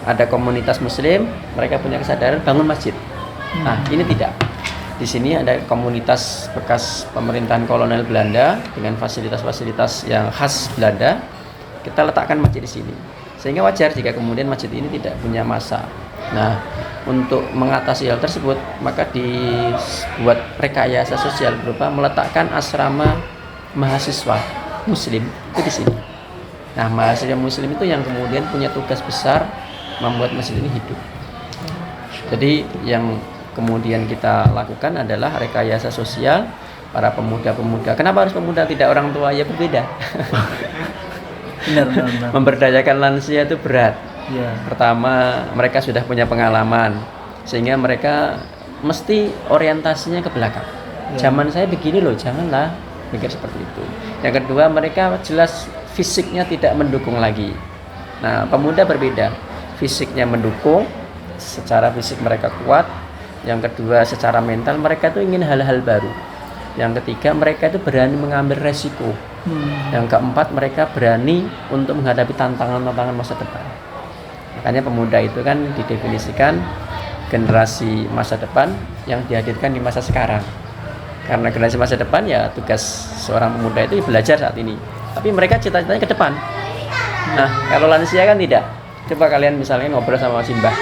ada komunitas muslim, mereka punya kesadaran bangun masjid. Nah, ini tidak. Di sini ada komunitas bekas pemerintahan kolonial Belanda dengan fasilitas-fasilitas yang khas Belanda. Kita letakkan masjid di sini. Sehingga wajar jika kemudian masjid ini tidak punya masa. Nah, untuk mengatasi hal tersebut, maka dibuat rekayasa sosial berupa meletakkan asrama mahasiswa muslim itu di sini. Nah, mahasiswa muslim itu yang kemudian punya tugas besar membuat masjid ini hidup. Jadi yang kemudian kita lakukan adalah rekayasa sosial para pemuda-pemuda. Kenapa harus pemuda, tidak orang tua? Ya berbeda. Benar, benar, benar. Memberdayakan lansia itu berat. Iya. Pertama, mereka sudah punya pengalaman, sehingga mereka mesti orientasinya ke belakang. Ya. Zaman saya begini loh, janganlah mikir seperti itu. Yang kedua, mereka jelas fisiknya tidak mendukung lagi. Nah, pemuda berbeda, fisiknya mendukung, secara fisik mereka kuat. Yang kedua, secara mental mereka tuh ingin hal-hal baru. Yang ketiga, mereka itu berani mengambil resiko. Yang keempat, mereka berani untuk menghadapi tantangan-tantangan masa depan. Makanya pemuda itu kan didefinisikan generasi masa depan yang dihadirkan di masa sekarang. Karena generasi masa depan ya tugas seorang pemuda itu belajar saat ini. Tapi mereka cita-citanya ke depan. Nah, kalau lansia kan tidak. Coba kalian misalnya ngobrol sama simbah,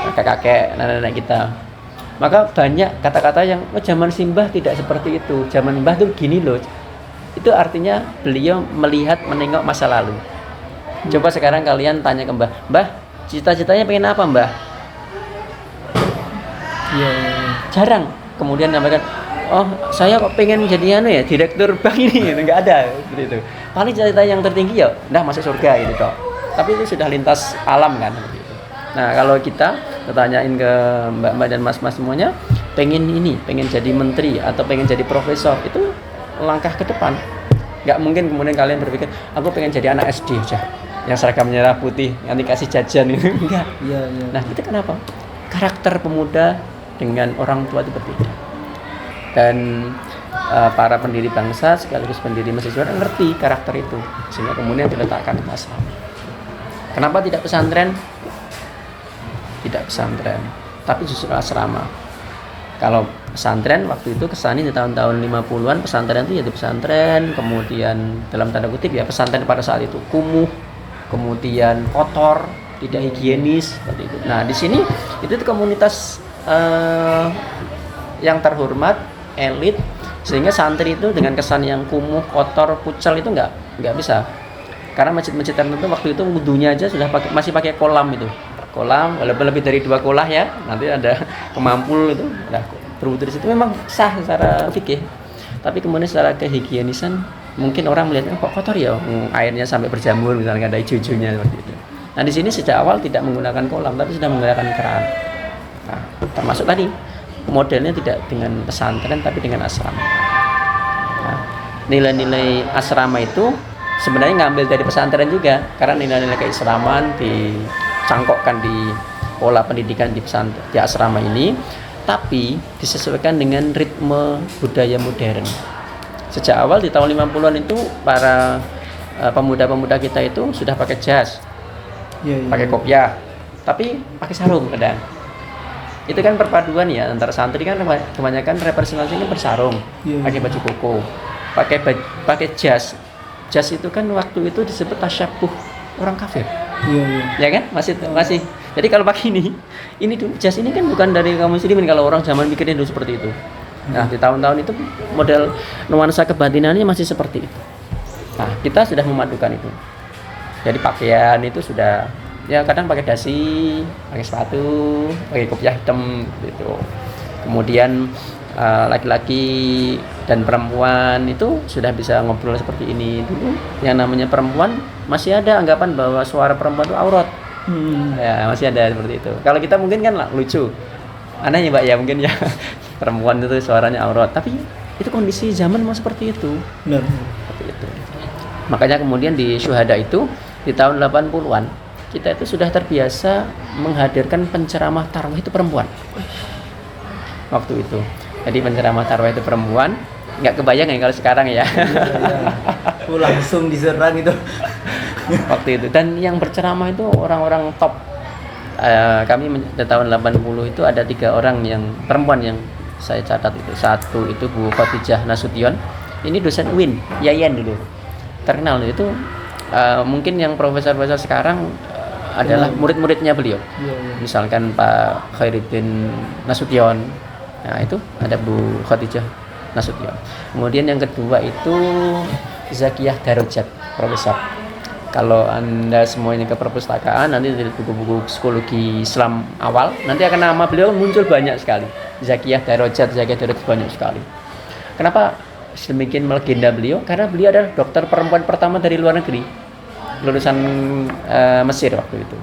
kakek-kakek, nenek-nenek kita. Maka banyak kata-kata yang zaman simbah tidak seperti itu. Zaman simbah tuh gini loh. Itu artinya beliau melihat, menengok masa lalu. Coba sekarang kalian tanya ke Mbah, Mbah, cita-citanya pengen apa Mbah? Iya. Jarang. Kemudian nyampaikan, oh saya kok pengen jadi direktur bank ini, nggak ada seperti itu. Paling cita-cita yang tertinggi ya, nah masuk surga gitu toh. Tapi itu sudah lintas alam kan seperti itu. Nah kalau kita tanyain ke mbak-mbak dan mas-mas semuanya, pengen jadi menteri atau pengen jadi profesor, itu langkah ke depan. Nggak mungkin kemudian kalian berpikir, aku pengen jadi anak SD aja, yang seragamnya merah putih, yang dikasih jajan itu enggak. Iya. Nah itu kenapa? Karakter pemuda dengan orang tua itu berbeda. Dan para pendiri bangsa sekaligus pendiri mahasiswa ngerti karakter itu, sehingga kemudian diletakkan di asrama. Kenapa tidak pesantren? Tidak pesantren, tapi justru asrama. Kalau pesantren waktu itu kesani di tahun-tahun 50-an, pesantren itu jadi pesantren, kemudian dalam tanda kutip ya pesantren pada saat itu kumuh, kemudian kotor, tidak higienis seperti itu. Nah di sini itu komunitas yang terhormat, elit, sehingga santri itu dengan kesan yang kumuh, kotor, pucal itu nggak bisa. Karena masjid-masjid tertentu waktu itu wudunya aja sudah masih pakai kolam itu. Kolam, walaupun lebih dari 2 kolah ya, nanti ada kemampul itu, ada berwudu di situ memang sah secara fikih. Tapi kemudian secara kehigienisan mungkin orang melihat kok kotor ya, airnya sampai berjamur misalnya ada hijau-hijaunya seperti itu. Nah di sini sejak awal tidak menggunakan kolam, tapi sudah menggunakan keran. Nah, termasuk tadi modelnya tidak dengan pesantren tapi dengan asrama. Nah, nilai-nilai asrama itu sebenarnya ngambil dari pesantren juga, karena nilai-nilai keislaman dicangkokkan di pola pendidikan di pesantren, di asrama ini, tapi disesuaikan dengan ritme budaya modern. Sejak awal di tahun 50-an itu para pemuda-pemuda kita itu sudah pakai jas, pakai kopiah, tapi pakai sarung kadang. Itu kan perpaduan ya antara santri kan kebanyakan representasinya bersarung, pakai baju koko, pakai jas. Jas itu kan waktu itu disebut tasyabuh orang kafir. Ya kan? Masih. Jadi kalau pakai ini tuh jas ini kan bukan dari kaum muslimin, kalau orang zaman mikirin dulu seperti itu. Nah, di tahun-tahun itu model nuansa kebatinannya masih seperti itu. Nah, kita sudah memadukan itu. Jadi pakaian itu sudah ya kadang pakai dasi, pakai sepatu, pakai kopiah hitam gitu. Kemudian laki-laki dan perempuan itu sudah bisa ngobrol seperti ini. Dulu yang namanya perempuan masih ada anggapan bahwa suara perempuan itu aurat. Ya masih ada seperti itu. Kalau kita mungkin kan lucu, aneh ya Mbak ya mungkin ya perempuan itu suaranya aurat. Tapi itu kondisi zaman mau seperti itu. Benar. Seperti itu. Makanya kemudian di syuhada itu di tahun 80-an kita itu sudah terbiasa menghadirkan penceramah tarwih itu perempuan. Waktu itu. Jadi penceramah tarwih itu perempuan, nggak kebayang ya kalau sekarang ya. Langsung diserang itu. Waktu itu. Dan yang berceramah itu orang-orang top. Kami di tahun 80 itu ada 3 orang yang perempuan yang saya catat itu. Satu itu Bu Khadijah Nasution. Ini dosen UIN, Yayan dulu. Terkenal itu. Mungkin yang profesor-profesor sekarang adalah murid-muridnya beliau. Misalkan Pak Khairuddin Nasution. Nah itu ada Bu Khadijah Nasution. Kemudian yang kedua itu Zakiyah Darajat, profesor. Kalau Anda semuanya ke perpustakaan, nanti dari buku-buku psikologi Islam awal, nanti akan nama beliau muncul banyak sekali. Zakiyah Darajat banyak sekali. Kenapa sedemikian melegenda beliau? Karena beliau adalah dokter perempuan pertama dari luar negeri, lulusan Mesir waktu itu,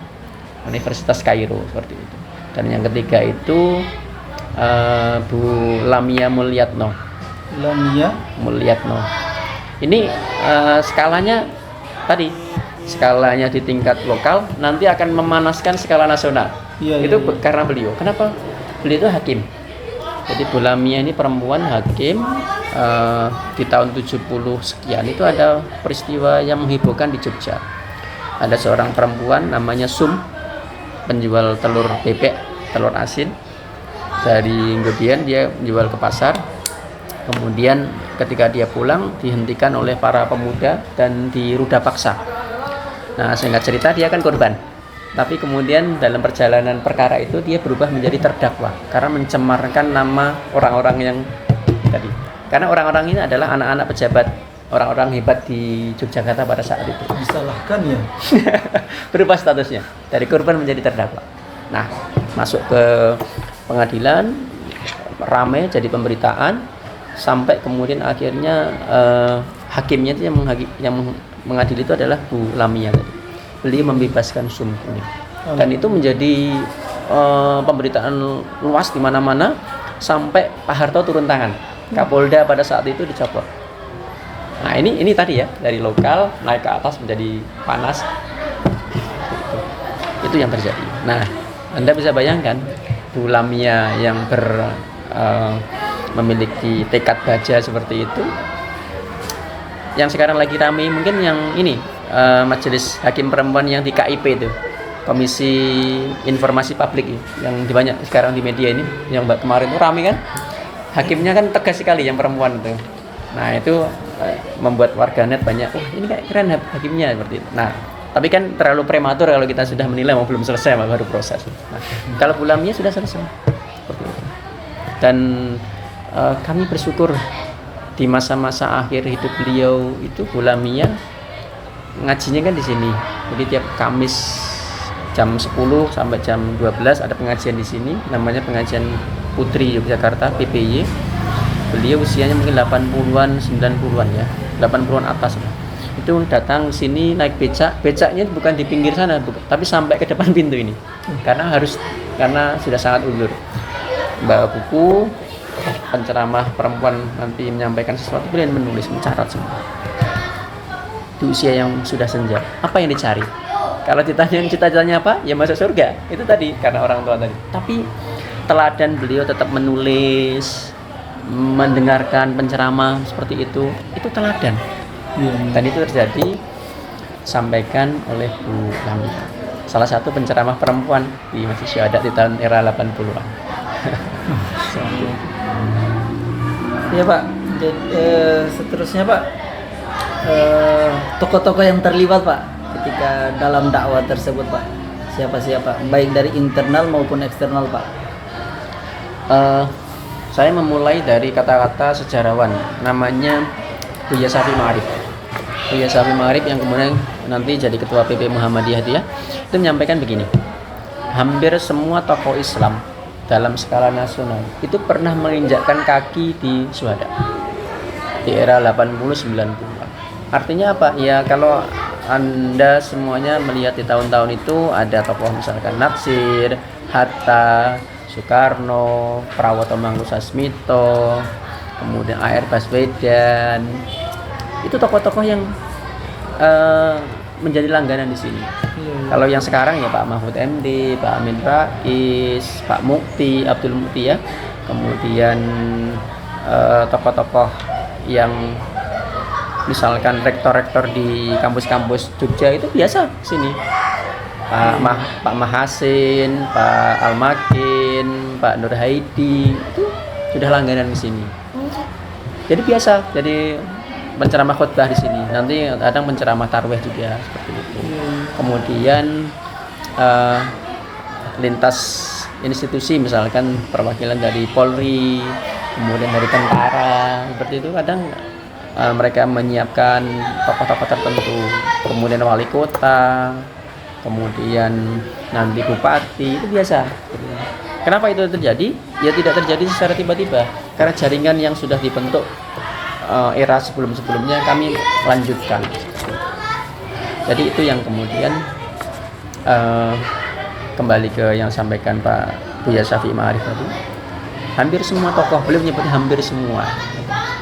Universitas Kairo seperti itu. Dan yang ketiga itu Bu Lamia Mulyatno. Lamia Mulyatno. Ini skalanya tadi, skalanya di tingkat lokal, nanti akan memanaskan skala nasional. Itu karena beliau. Kenapa? Beliau itu hakim. Jadi Bu Lamia ini perempuan hakim. Di tahun 70 sekian itu ada peristiwa yang menghebohkan di Jogja. Ada seorang perempuan namanya Sum, penjual telur bebek, telur asin dari Ngodian, dia menjual ke pasar. Kemudian ketika dia pulang dihentikan oleh para pemuda dan diruda paksa. Nah, singkat cerita dia kan korban. Tapi kemudian dalam perjalanan perkara itu dia berubah menjadi terdakwa karena mencemarkan nama orang-orang yang tadi. Karena orang-orang ini adalah anak-anak pejabat, orang-orang hebat di Yogyakarta pada saat itu. Disalahkan ya. Berubah statusnya dari korban menjadi terdakwa. Nah, masuk ke pengadilan, ramai jadi pemberitaan. Sampai kemudian akhirnya hakimnya itu yang mengadili itu adalah Bu Lamia tadi. Beliau membebaskan Sum ini. Dan itu menjadi pemberitaan luas di mana-mana sampai Pak Harto turun tangan. Kapolda pada saat itu dicopot. Nah, ini tadi ya, dari lokal naik ke atas menjadi panas. Itu yang terjadi. Nah, Anda bisa bayangkan Bu Lamia yang memiliki tekad baja seperti itu. Yang sekarang lagi ramai mungkin yang ini, majelis hakim perempuan yang di KIP itu, Komisi Informasi Publik yang banyak sekarang di media ini, yang kemarin itu ramai kan, hakimnya kan tegas sekali yang perempuan itu. Nah, itu membuat warganet banyak, ini kayak keren hakimnya seperti itu. Nah, tapi kan terlalu prematur kalau kita sudah menilai, belum selesai baru proses. Nah, kalau Bu Lamia sudah selesai seperti itu. Dan kami bersyukur di masa-masa akhir hidup beliau itu Bu Lamia ngajinya kan di sini. Jadi tiap Kamis jam 10 sampai jam 12 ada pengajian di sini, namanya pengajian Putri Yogyakarta PPY. Beliau usianya mungkin 80-an, 90-an ya. 80-an atas. Itu datang sini naik becaknya bukan di pinggir sana, tapi sampai ke depan pintu ini. Karena sudah sangat ulur. Bawa buku, penceramah perempuan nanti menyampaikan sesuatu, beliau menulis, mencatat semua. Di usia yang sudah senja, apa yang dicari? Kalau ditanya cita-citanya apa, ya masuk surga. Itu tadi karena orang tua tadi. Tapi teladan beliau tetap menulis, mendengarkan penceramah seperti itu teladan. Dan itu terjadi sampaikan oleh Bu Lamia, salah satu penceramah perempuan di Masjid Syuhada di tahun era 80-an. Ya Pak, seterusnya Pak, tokoh-tokoh yang terlibat Pak ketika dalam dakwah tersebut Pak, siapa baik dari internal maupun eksternal Pak? Saya memulai dari kata-kata sejarawan namanya Buya Shafi'i Ma'arif. Buya Shafi'i Ma'arif yang kemudian nanti jadi ketua PP Muhammadiyah dia, itu menyampaikan begini, hampir semua tokoh Islam dalam skala nasional itu pernah menginjakkan kaki di Syuhada di era 80-90. Artinya apa? Ya kalau Anda semuanya melihat di tahun-tahun itu ada tokoh misalkan Natsir, Hatta, Soekarno, Prawoto Mangkusasmito, kemudian A.R. Baswedan, itu tokoh-tokoh yang menjadi langganan di sini. Kalau yang sekarang ya Pak Mahfud MD, Pak Amin Rais, Pak Mukti, Abdul Mukti ya. Kemudian tokoh-tokoh yang misalkan rektor-rektor di kampus-kampus Jogja itu biasa sini. Pak Mahasin, Pak Almakin, Pak Nur Haidi itu sudah langganan di sini. Jadi biasa, jadi penceramah khutbah di sini. Nanti kadang penceramah tarwih juga seperti itu. Kemudian lintas institusi misalkan perwakilan dari Polri, kemudian dari tentara, seperti itu kadang mereka menyiapkan tokoh-tokoh tertentu, kemudian wali kota, kemudian nanti bupati, itu biasa. Kenapa itu terjadi? Ya tidak terjadi secara tiba-tiba, karena jaringan yang sudah dibentuk era sebelum-sebelumnya kami lanjutkan. Jadi itu yang kemudian kembali ke yang sampaikan Pak Buya Syafi'i Ma'arif tadi. Hampir semua tokoh, beliau menyebutnya hampir semua.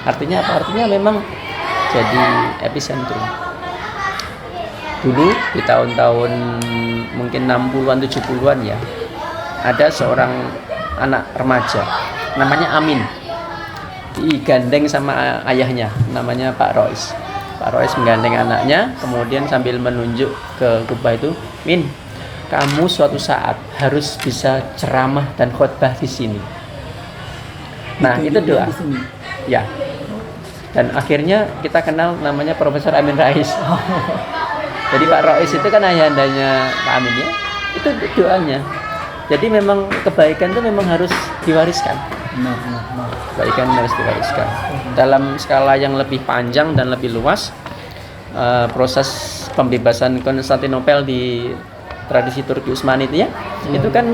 Artinya apa? Artinya memang jadi epicentrum. Dulu di tahun-tahun mungkin 60-an 70-an ya, ada seorang anak remaja namanya Amin, digandeng sama ayahnya namanya Pak Rois. Pak Rois menggandeng anaknya, kemudian sambil menunjuk ke kubah itu, Min, kamu suatu saat harus bisa ceramah dan khotbah di sini. Nah, itu doa. Ya. Dan akhirnya kita kenal namanya Profesor Amin Rais. Jadi Pak Rois itu kan ayahandanya Pak Amin ya. Itu doanya. Jadi memang kebaikan itu memang harus diwariskan. Kebaikan harus diwariskan. Dalam skala yang lebih panjang dan lebih luas, proses pembebasan Konstantinopel di tradisi Turki Utsmani itu ya, itu kan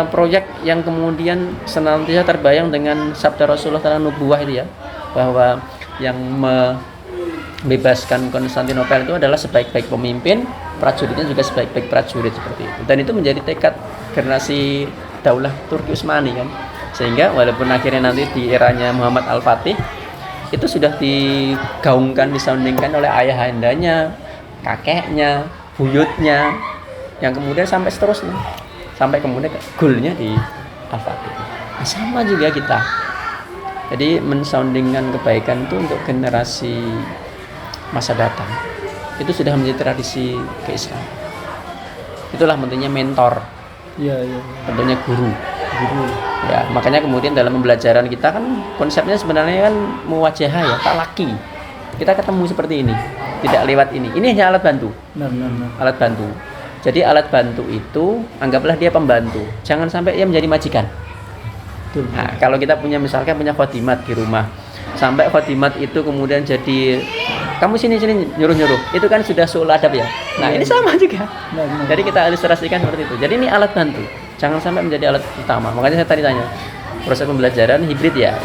proyek yang kemudian senantiasa terbayang dengan sabda Rasulullah tentang nubuwah itu ya, bahwa yang membebaskan Konstantinopel itu adalah sebaik-baik pemimpin, prajuritnya juga sebaik-baik prajurit seperti itu. Dan itu menjadi tekad generasi Daulah Turki Utsmani kan. Sehingga walaupun akhirnya nanti di eranya Muhammad Al-Fatih itu sudah digaungkan, disoundingkan oleh ayahandanya, kakeknya, buyutnya, yang kemudian sampai seterusnya, sampai kemudian goalnya di Al-Fatih. Nah, sama juga kita. Jadi mensoundingkan kebaikan itu untuk generasi masa datang. Itu sudah menjadi tradisi keislaman. Itulah pentingnya mentor. Iya. Tentunya guru. Ya, makanya kemudian dalam pembelajaran kita kan konsepnya sebenarnya kan muwajahah ya, talaki. Kita ketemu seperti ini, tidak lewat ini. Ini hanya alat bantu. Alat bantu. Jadi alat bantu itu anggaplah dia pembantu. Jangan sampai dia menjadi majikan. Nah, kalau kita misalkan punya khotimat di rumah, sampai khotimat itu kemudian jadi kamu sini nyuruh, itu kan sudah suul adab ya. Nah, ini sama juga. Jadi kita ilustrasikan seperti itu. Jadi ini alat bantu, jangan sampai menjadi alat utama. Makanya saya tadi tanya, proses pembelajaran hibrid ya.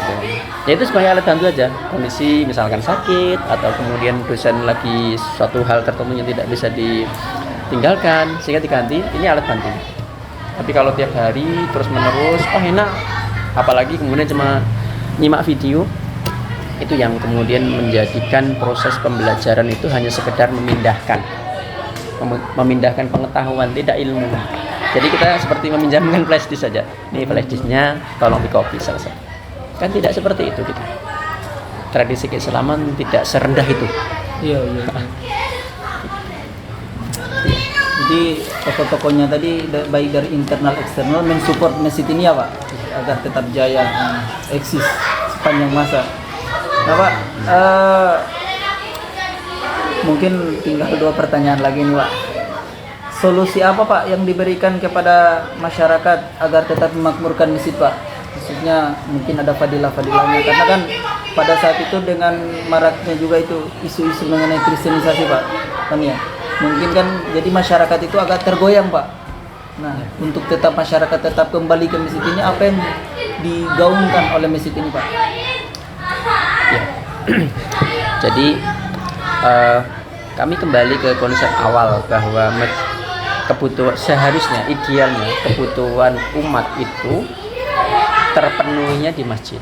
Ya itu sebagai alat bantu aja. Kondisi misalkan sakit atau kemudian dosen lagi suatu hal tertentu yang tidak bisa ditinggalkan sehingga diganti, ini alat bantu. Tapi kalau tiap hari terus menerus, enak. Apalagi kemudian cuma nyimak video, itu yang kemudian menjadikan proses pembelajaran itu hanya sekedar memindahkan pengetahuan, tidak ilmu. Jadi kita seperti meminjamkan flash disk saja. Ini flash disknya, tolong di copy selesai. Kan tidak seperti itu kita. Tradisi keislaman tidak serendah itu. Iya. Jadi tokoh-tokohnya tadi baik dari internal eksternal mensupport masjid ini ya Pak, agar tetap jaya eksis sepanjang masa. Nah Pak, mungkin tinggal 2 pertanyaan lagi nih Pak. Solusi apa Pak yang diberikan kepada masyarakat agar tetap memakmurkan masjid Pak? Maksudnya mungkin ada fadilah-fadilahnya, karena kan pada saat itu dengan maraknya juga itu isu-isu mengenai kristenisasi Pak, kan ya. Mungkin kan jadi masyarakat itu agak tergoyang Pak. Nah, untuk tetap masyarakat tetap kembali ke masjid ini, apa yang digaungkan oleh masjid ini Pak? Ya. Jadi kami kembali ke konsep awal bahwa seharusnya idealnya kebutuhan umat itu terpenuhinya di masjid.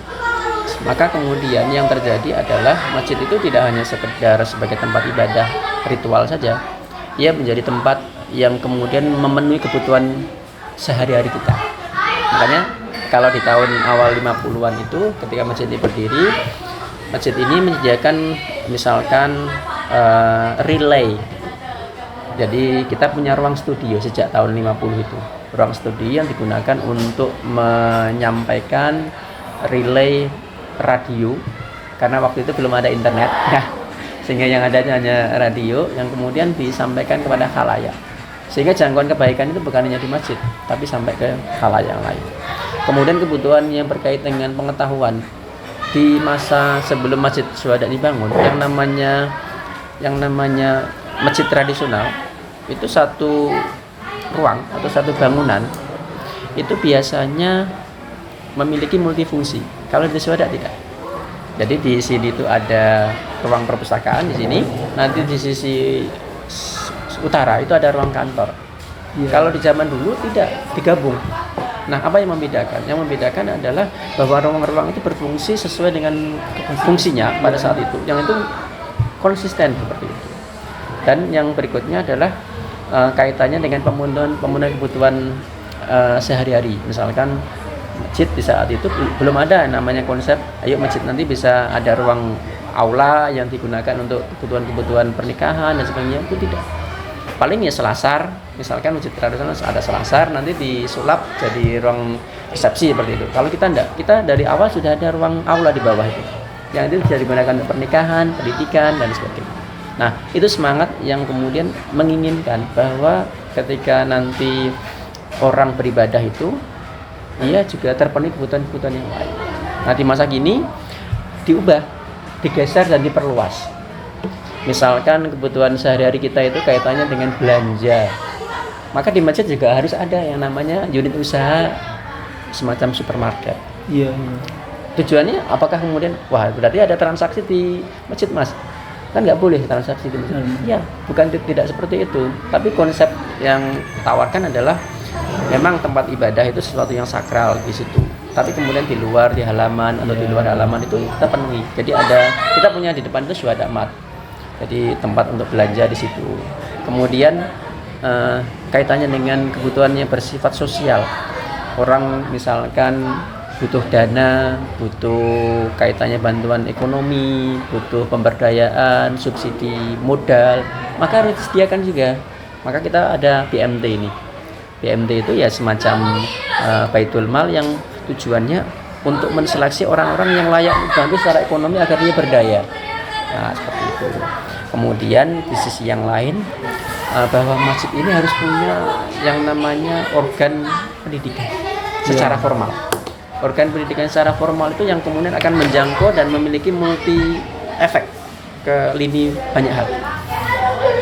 Maka kemudian yang terjadi adalah masjid itu tidak hanya sekedar sebagai tempat ibadah ritual saja, ia menjadi tempat yang kemudian memenuhi kebutuhan sehari-hari kita. Makanya kalau di tahun awal 50-an itu ketika masjid ini berdiri, masjid ini menyediakan misalkan relay. Jadi kita punya ruang studio sejak tahun 50 itu. Ruang studio yang digunakan untuk menyampaikan relay radio, karena waktu itu belum ada internet ya, sehingga yang ada hanya radio yang kemudian disampaikan kepada khalayak, sehingga jangkauan kebaikan itu bukan hanya di masjid tapi sampai ke khalayak yang lain. Kemudian kebutuhan yang berkait dengan pengetahuan, di masa sebelum Masjid Syuhada dibangun, yang namanya masjid tradisional itu satu ruang atau satu bangunan itu biasanya memiliki multifungsi. Kalau di Syuhada tidak. Jadi di sini itu ada ruang perpustakaan di sini, nanti di sisi utara itu ada ruang kantor. Kalau di zaman dulu tidak digabung. Nah, apa yang membedakan? Yang membedakan adalah bahwa ruang-ruang itu berfungsi sesuai dengan fungsinya pada saat itu. Yang itu konsisten seperti itu. Dan yang berikutnya adalah kaitannya dengan pemenuhan kebutuhan sehari-hari. Misalkan masjid di saat itu belum ada namanya konsep, ayo masjid nanti bisa ada ruang aula yang digunakan untuk kebutuhan pernikahan dan sebagainya, itu tidak. Paling ya selasar, misalkan masjid tradisional ada selasar, nanti disulap jadi ruang resepsi seperti itu. Kalau kita enggak, kita dari awal sudah ada ruang aula di bawah itu, yang itu bisa digunakan untuk pernikahan, pendidikan dan sebagainya. Nah, itu semangat yang kemudian menginginkan bahwa ketika nanti orang beribadah itu, ia juga terpenuhi kebutuhan yang lain. Nah, di masa kini diubah, digeser dan diperluas. Misalkan kebutuhan sehari-hari kita itu kaitannya dengan belanja, maka di masjid juga harus ada yang namanya unit usaha semacam supermarket. Iya. Tujuannya apakah kemudian wah berarti ada transaksi di masjid, Mas? Kan nggak boleh transaksi di masjid. Ya, bukan tidak seperti itu. Tapi konsep yang tawarkan adalah memang tempat ibadah itu sesuatu yang sakral di situ. Tapi kemudian di luar, di halaman atau di luar halaman itu terpenuhi. Jadi kita punya di depan itu Syuhada Mart. Jadi tempat untuk belanja di situ. Kemudian kaitannya dengan kebutuhannya bersifat sosial. Orang misalkan butuh dana, butuh kaitannya bantuan ekonomi, butuh pemberdayaan, subsidi modal, maka harus disediakan juga. Maka kita ada BMT ini. BMT itu ya semacam baitul mal yang tujuannya untuk menseleksi orang-orang yang layak dibantu secara ekonomi agar dia berdaya. Nah, seperti itu. Kemudian di sisi yang lain bahwa masjid ini harus punya yang namanya organ pendidikan secara formal. Organ pendidikan secara formal itu yang kemudian akan menjangkau dan memiliki multi efek ke lini banyak hal.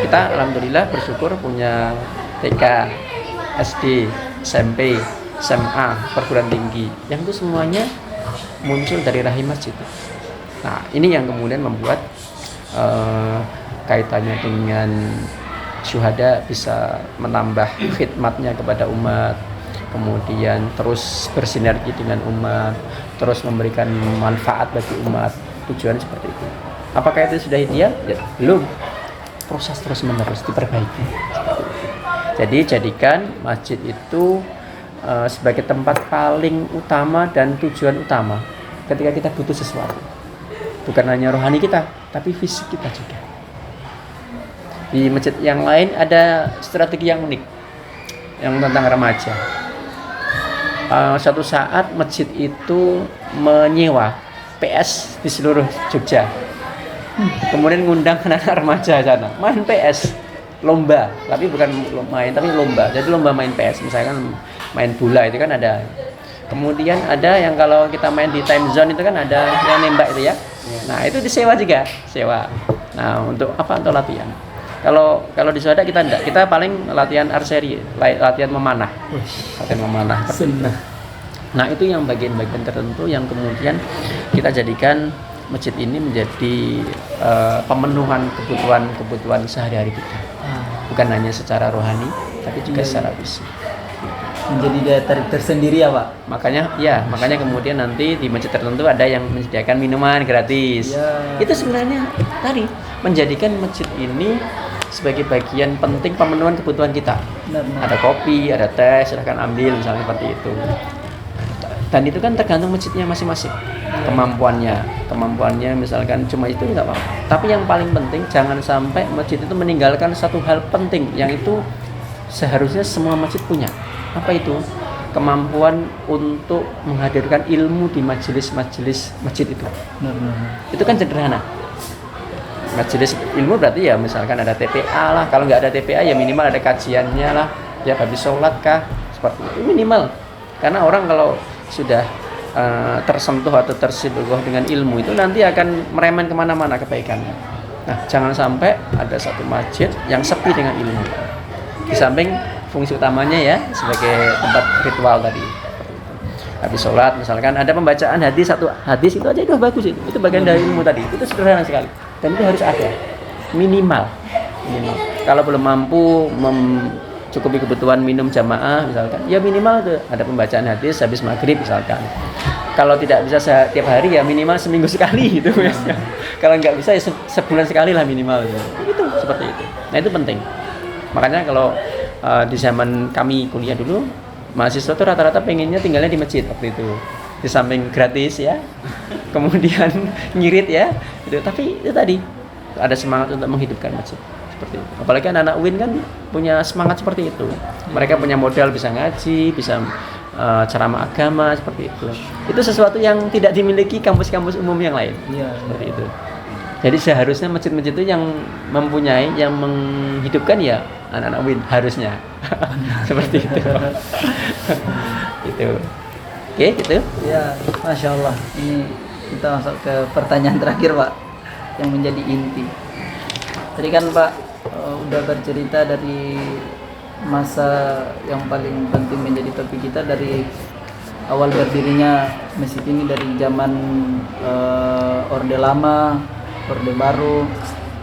Kita alhamdulillah bersyukur punya TK, SD, SMP, SMA, perguruan tinggi yang itu semuanya muncul dari rahim masjid. Nah, ini yang kemudian membuat kaitannya dengan syuhada bisa menambah khidmatnya kepada umat, kemudian terus bersinergi dengan umat, terus memberikan manfaat bagi umat. Tujuan seperti itu. Apakah itu sudah ideal? Ya, belum. Proses terus menerus diperbaiki. Jadi jadikan masjid itu sebagai tempat paling utama dan tujuan utama ketika kita butuh sesuatu. Bukan hanya rohani kita, tapi fisik kita juga. Di masjid yang lain ada strategi yang unik yang tentang remaja. Suatu saat masjid itu menyewa PS di seluruh Jogja. Kemudian ngundang anak-anak remaja sana main PS, lomba, tapi bukan main tapi lomba. Jadi lomba main PS, misalkan main bola itu kan ada. Kemudian ada yang kalau kita main di time zone itu kan ada yang nembak itu ya. Nah, itu disewa juga, sewa. Nah, untuk apa? Untuk latihan. Kalau di Syuhada kita enggak, kita paling latihan archery, latihan memanah. Latihan memanah. Nah, itu yang bagian-bagian tertentu yang kemudian kita jadikan masjid ini menjadi pemenuhan kebutuhan sehari-hari kita. Bukan hanya secara rohani, tapi juga secara fisik. Menjadi daya tarik tersendiri ya, Pak. Makanya kemudian nanti di masjid tertentu ada yang menyediakan minuman gratis. Itu sebenarnya tadi menjadikan masjid ini sebagai bagian penting pemenuhan kebutuhan kita. Benar. Ada kopi, ada teh, silahkan ambil misalnya seperti itu. Dan itu kan tergantung masjidnya masing-masing. Kemampuannya misalkan cuma itu enggak apa-apa. Tapi yang paling penting jangan sampai masjid itu meninggalkan satu hal penting yang itu seharusnya semua masjid punya. Apa itu? Kemampuan untuk menghadirkan ilmu di majelis-majelis masjid itu. Itu kan sederhana. Majelis ilmu berarti ya misalkan ada TPA lah. Kalau nggak ada TPA ya minimal ada kajiannya lah. Ya habis sholat kah? Seperti itu minimal. Karena orang kalau sudah tersentuh atau tersiduh dengan ilmu itu nanti akan merembet kemana-mana kebaikannya. Nah, jangan sampai ada satu masjid yang sepi dengan ilmu. Di samping fungsi utamanya ya sebagai tempat ritual tadi. Habis sholat misalkan ada pembacaan satu hadis itu aja itu bagus itu bagian dari ilmu tadi. Itu sederhana sekali dan itu harus ada minimal. Kalau belum mampu mencukupi kebutuhan minum jamaah misalkan, ya minimal itu ada pembacaan hadis habis maghrib misalkan. Kalau tidak bisa setiap hari ya minimal seminggu sekali gitu ya. Kalau nggak bisa ya sebulan sekali lah minimal gitu. Itu seperti itu. Nah itu penting. Makanya kalau di zaman kami kuliah dulu mahasiswa tuh rata-rata pengennya tinggalnya di masjid waktu itu. Di samping gratis ya. Kemudian ngirit ya. Gitu. Tapi itu tadi ada semangat untuk menghidupkan masjid. Seperti itu. Apalagi anak-anak UIN kan punya semangat seperti itu. Mereka punya modal bisa ngaji, bisa ceramah agama seperti itu. Itu sesuatu yang tidak dimiliki kampus-kampus umum yang lain. Iya, seperti itu. Jadi seharusnya masjid-masjid itu yang mempunyai, yang menghidupkan ya anak-anak UIN harusnya. Seperti itu. Itu. Oke, gitu. Ya, Masya Allah. Ini kita masuk ke pertanyaan terakhir, Pak, yang menjadi inti. Tadi kan Pak udah bercerita dari masa yang paling penting menjadi topik kita dari awal berdirinya masjid ini dari zaman Orde Lama, Orde Baru,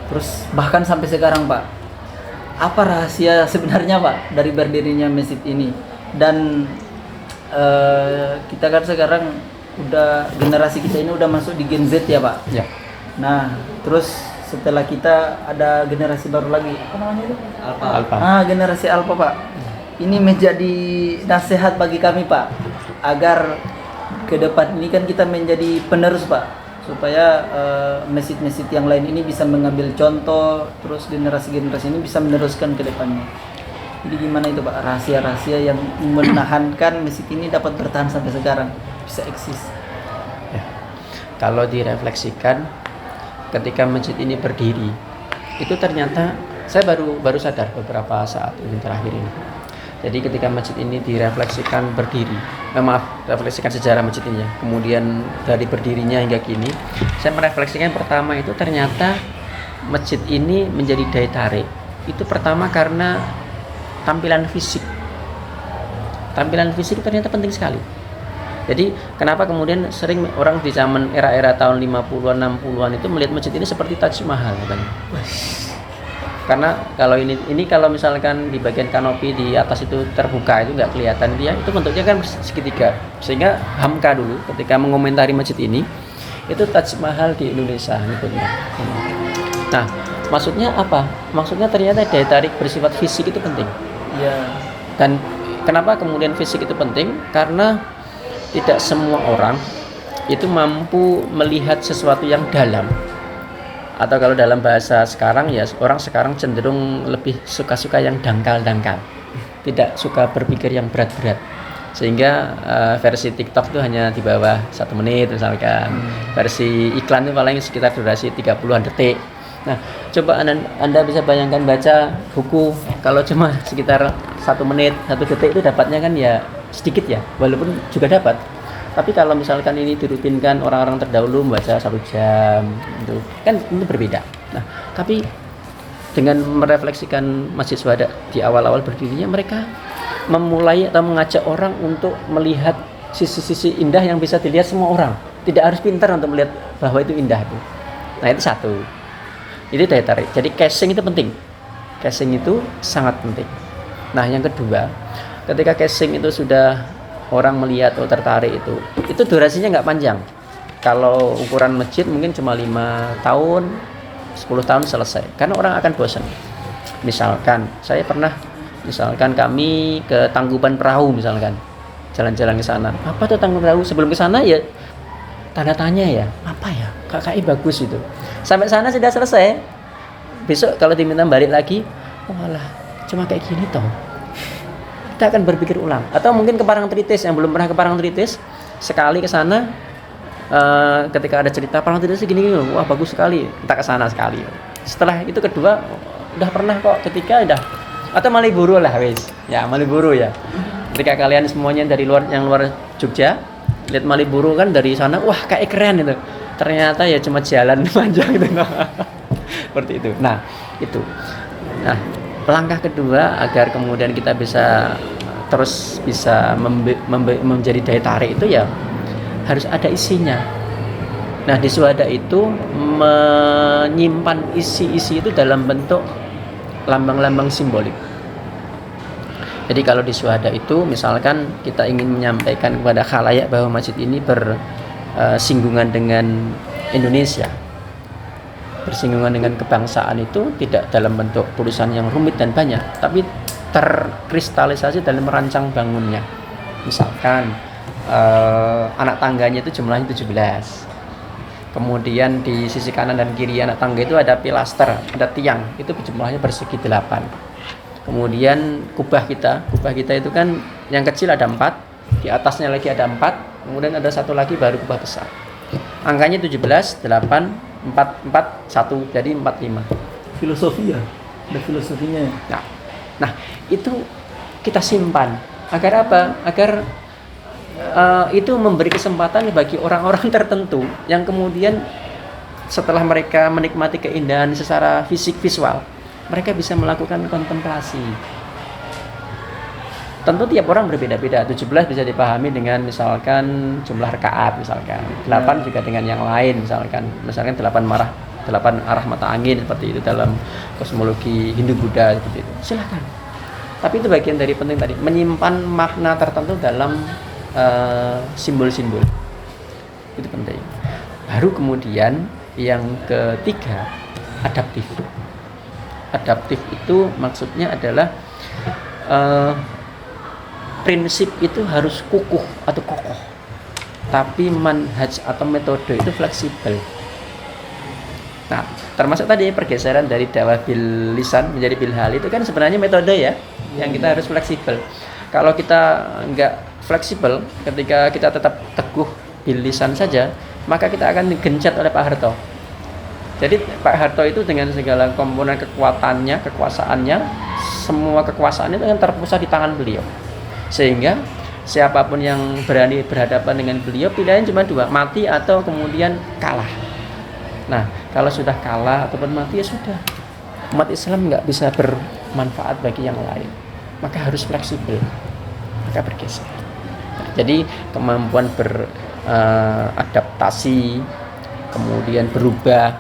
terus bahkan sampai sekarang Pak. Apa rahasia sebenarnya Pak dari berdirinya masjid ini? Dan kita kan sekarang udah generasi kita ini udah masuk di Gen Z ya Pak. Ya. Nah, terus setelah kita ada generasi baru lagi, apa namanya itu? Alpha. Generasi Alpha Pak. Ini menjadi nasihat bagi kami Pak, agar ke depan ini kan kita menjadi penerus Pak, supaya masjid-masjid yang lain ini bisa mengambil contoh, terus generasi-generasi ini bisa meneruskan ke depannya. Jadi gimana itu Pak, rahasia-rahasia yang menahankan masjid ini dapat bertahan sampai sekarang, bisa eksis? Ya. Kalau direfleksikan ketika masjid ini berdiri, itu ternyata saya baru sadar beberapa saat ini terakhir ini. Jadi ketika masjid ini direfleksikan berdiri, refleksikan sejarah masjid ini ya. Kemudian dari berdirinya hingga kini, saya merefleksikan pertama itu ternyata masjid ini menjadi daya tarik. Itu pertama karena tampilan fisik. Tampilan fisik ternyata penting sekali. Jadi kenapa kemudian sering orang di zaman era-era tahun 50-an 60-an itu melihat masjid ini seperti Taj Mahal katanya. Karena kalau ini kalau misalkan di bagian kanopi di atas itu terbuka itu nggak kelihatan dia, itu bentuknya kan segitiga. Sehingga Hamka dulu ketika mengomentari masjid ini itu Taj Mahal di Indonesia nyebutnya. Nah, maksudnya apa? Maksudnya ternyata daya tarik bersifat fisik itu penting. Iya. Dan kenapa kemudian fisik itu penting? Karena tidak semua orang itu mampu melihat sesuatu yang dalam. Atau kalau dalam bahasa sekarang ya, orang sekarang cenderung lebih suka-suka yang dangkal-dangkal. Tidak suka berpikir yang berat-berat. Sehingga versi TikTok itu hanya di bawah 1 menit misalkan. Versi iklan itu paling sekitar durasi 30-an detik. Nah, coba Anda bisa bayangkan baca buku kalau cuma sekitar 1 menit, 1 detik itu dapatnya kan ya sedikit ya, walaupun juga dapat. Tapi kalau misalkan ini dirutinkan orang-orang terdahulu membaca 1 jam, itu kan itu berbeda. Nah, tapi dengan merefleksikan Masjid Syuhada di awal-awal berdirinya, mereka memulai atau mengajak orang untuk melihat sisi-sisi indah yang bisa dilihat semua orang. Tidak harus pintar untuk melihat bahwa itu indah itu. Nah, itu satu. Itu daya tarik. Jadi casing itu penting. Casing itu sangat penting. Nah, yang kedua, ketika casing itu sudah orang melihat atau tertarik itu durasinya nggak panjang. Kalau ukuran masjid mungkin cuma 5 tahun, 10 tahun selesai. Karena orang akan bosan. Misalkan kami ke Tangkuban Perahu misalkan, jalan-jalan ke sana. Apa tuh Tangkuban Perahu? Sebelum ke sana ya tanda tanya ya, apa ya? KKI bagus itu. Sampai sana sudah selesai. Besok kalau diminta balik lagi, walah, cuma kayak gini toh. Kita akan berpikir ulang. Atau mungkin ke Parangtritis yang belum pernah ke Parangtritis, sekali ke sana, ketika ada cerita Parangtritis gini-gini, wah bagus sekali, kita ke sana sekali. Setelah itu kedua, udah pernah kok ketika udah, atau Malioboro lah wes, ya Malioboro ya. Ketika kalian semuanya dari luar Jogja, lihat Malioboro kan dari sana, wah kayak keren itu. Ternyata ya cuma jalan panjang gitu. Seperti itu. Nah, itu. Nah, langkah kedua agar kemudian kita bisa terus bisa menjadi daya tarik itu ya harus ada isinya. Nah, di Suhada itu menyimpan isi-isi itu dalam bentuk lambang-lambang simbolik. Jadi kalau di Suhada itu misalkan kita ingin menyampaikan kepada khalayak bahwa masjid ini bersinggungan dengan Indonesia, bersinggungan dengan kebangsaan, itu tidak dalam bentuk tulisan yang rumit dan banyak, tapi terkristalisasi dalam merancang bangunnya. Misalkan anak tangganya itu jumlahnya 17. Kemudian di sisi kanan dan kiri anak tangga itu ada pilaster, ada tiang, itu jumlahnya bersegi 8. Kemudian kubah kita itu kan yang kecil ada 4, di atasnya lagi ada 4, kemudian ada satu lagi baru kubah besar. Angkanya 17, 8, 4, 4, 1, jadi 45. Filosofi ya, ada filosofinya. Nah, itu kita simpan. Agar apa? Agar itu memberi kesempatan bagi orang-orang tertentu yang kemudian setelah mereka menikmati keindahan secara fisik visual, mereka bisa melakukan kontemplasi. Tentu tiap orang berbeda-beda. 17 bisa dipahami dengan misalkan jumlah rakaat misalkan. 8 juga dengan yang lain misalkan 8 arah mata angin seperti itu dalam kosmologi Hindu Buddha seperti itu. Silakan. Tapi itu bagian dari penting tadi, menyimpan makna tertentu dalam simbol-simbol. Itu penting. Baru kemudian yang ketiga, adaptif. Adaptif itu maksudnya adalah prinsip itu harus kukuh atau kokoh, tapi manhaj atau metode itu fleksibel. Nah, termasuk tadi pergeseran dari dakwah bil lisan menjadi bil hal, itu kan sebenarnya metode ya, yang kita harus fleksibel. Kalau kita nggak fleksibel, ketika kita tetap teguh bil lisan saja, maka kita akan digencet oleh Pak Harto. Jadi Pak Harto itu dengan segala komponen kekuatannya, kekuasaannya, semua kekuasaan itu kan terpusat di tangan beliau. Sehingga siapapun yang berani berhadapan dengan beliau, pilihannya cuma 2, mati atau kemudian kalah. Nah, kalau sudah kalah ataupun mati ya sudah, umat Islam nggak bisa bermanfaat bagi yang lain, maka harus fleksibel, maka bergeser. Jadi kemampuan beradaptasi, kemudian berubah,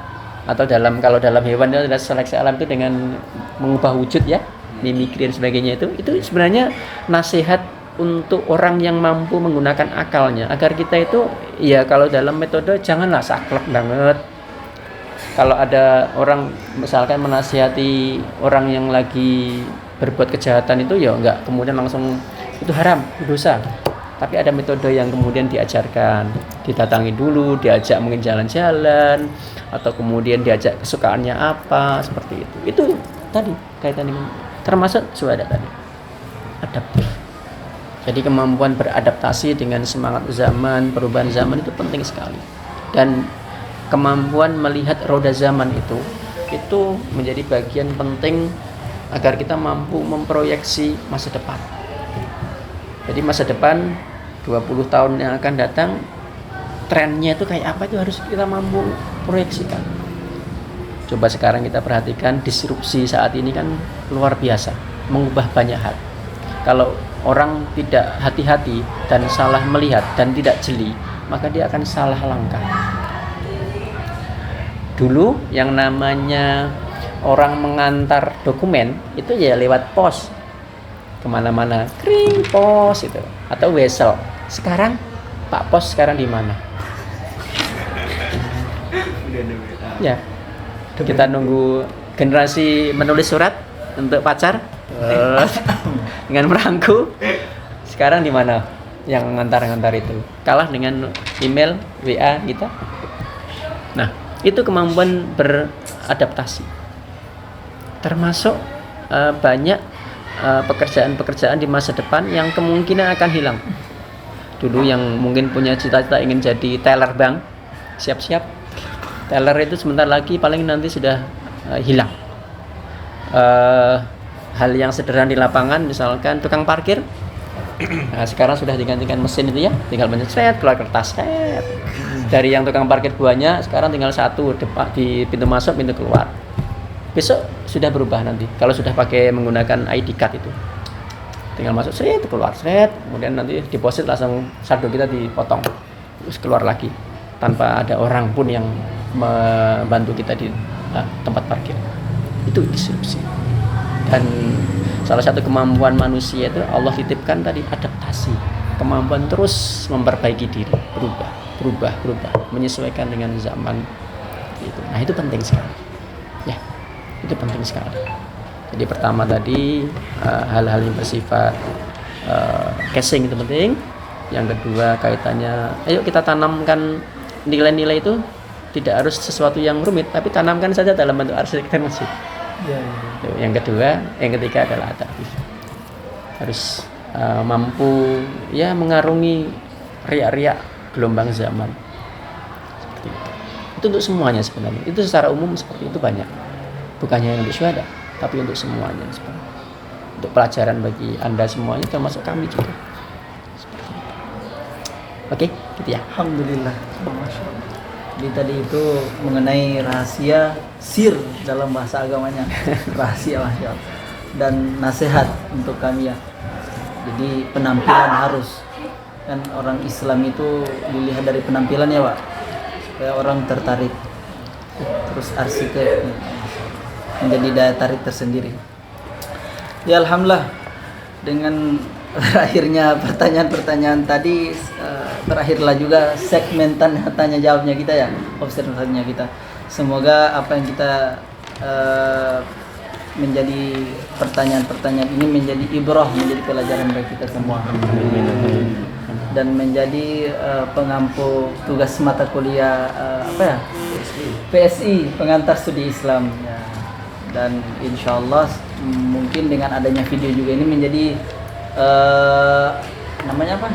atau kalau dalam hewan itu adalah seleksi alam itu dengan mengubah wujud ya, mimikri dan sebagainya, itu sebenarnya nasihat untuk orang yang mampu menggunakan akalnya, agar kita itu ya kalau dalam metode janganlah saklek banget. Kalau ada orang misalkan menasihati orang yang lagi berbuat kejahatan itu ya enggak kemudian langsung itu haram, itu dosa. Tapi ada metode yang kemudian diajarkan, didatangi dulu, diajak mungkin jalan-jalan, atau kemudian diajak kesukaannya apa, seperti itu. Itu tadi kaitan dengan termasuk Suhada tadi, adaptif. Jadi kemampuan beradaptasi dengan semangat zaman, perubahan zaman itu penting sekali. Dan kemampuan melihat roda zaman itu menjadi bagian penting agar kita mampu memproyeksi masa depan. Jadi masa depan 20 tahun yang akan datang, trennya itu kayak apa, itu harus kita mampu proyeksikan. Coba sekarang kita perhatikan disrupsi saat ini kan luar biasa, mengubah banyak hal. Kalau orang tidak hati-hati dan salah melihat dan tidak jeli, maka dia akan salah langkah. Dulu yang namanya orang mengantar dokumen itu ya lewat pos, kemana-mana, kring pos itu, atau wesel. Sekarang Pak Pos sekarang di mana? Ya, kita nunggu generasi menulis surat untuk pacar dengan perangku. Sekarang di mana yang ngantar-ngantar itu? Kalah dengan email, WA kita. Nah, itu kemampuan beradaptasi. Termasuk banyak pekerjaan-pekerjaan di masa depan yang kemungkinan akan hilang. Dulu yang mungkin punya cita-cita ingin jadi teller bank, siap-siap. Teller itu sebentar lagi paling nanti sudah hilang. Hal yang sederhana di lapangan, misalkan tukang parkir, Nah, sekarang sudah digantikan mesin itu ya, tinggal pencet seret, keluar kertas seret. Dari yang tukang parkir buahnya sekarang tinggal satu depan di pintu masuk, pintu keluar. Besok sudah berubah nanti. Kalau sudah pakai menggunakan ID card itu, tinggal masuk seret, keluar seret, kemudian nanti deposit langsung saldo kita dipotong, terus keluar lagi tanpa ada orang pun yang membantu kita di tempat parkir. Itu disrupsi. Dan salah satu kemampuan manusia itu Allah titipkan tadi adaptasi, kemampuan terus memperbaiki diri, berubah, menyesuaikan dengan zaman itu. Nah, itu penting sekali. Ya, itu penting sekali. Jadi pertama tadi hal-hal yang bersifat casing itu penting. Yang kedua kaitannya, ayo kita tanamkan nilai-nilai itu tidak harus sesuatu yang rumit, tapi tanamkan saja dalam bentuk arsitektur masjid. Ya. Yang kedua, yang ketiga adalah adaptif. Harus mampu ya mengarungi riak-riak gelombang zaman. Seperti itu. Itu untuk semuanya sebenarnya. Itu secara umum seperti itu banyak. Bukannya untuk syuhada, tapi untuk semuanya sebenarnya. Untuk pelajaran bagi Anda semuanya termasuk kami juga. Seperti itu. Oke, gitu ya. Alhamdulillah. Masya Allah. Jadi tadi itu mengenai rahasia sir dalam bahasa agamanya, rahasia Masya Allah. Dan nasihat untuk kami ya. Jadi penampilan harus, kan orang Islam itu dilihat dari penampilan ya Pak, supaya orang tertarik. Terus arsitek menjadi daya tarik tersendiri. Ya Alhamdulillah, dengan berakhirnya pertanyaan-pertanyaan tadi, berakhirlah juga segmen tanya jawabnya kita ya, observasinya kita. Semoga apa yang kita menjadi pertanyaan-pertanyaan ini menjadi ibrah, menjadi pelajaran bagi kita semua, dan menjadi pengampu tugas mata kuliah PSI, pengantar studi Islam ya. Dan insyaallah mungkin dengan adanya video juga ini menjadi namanya apa?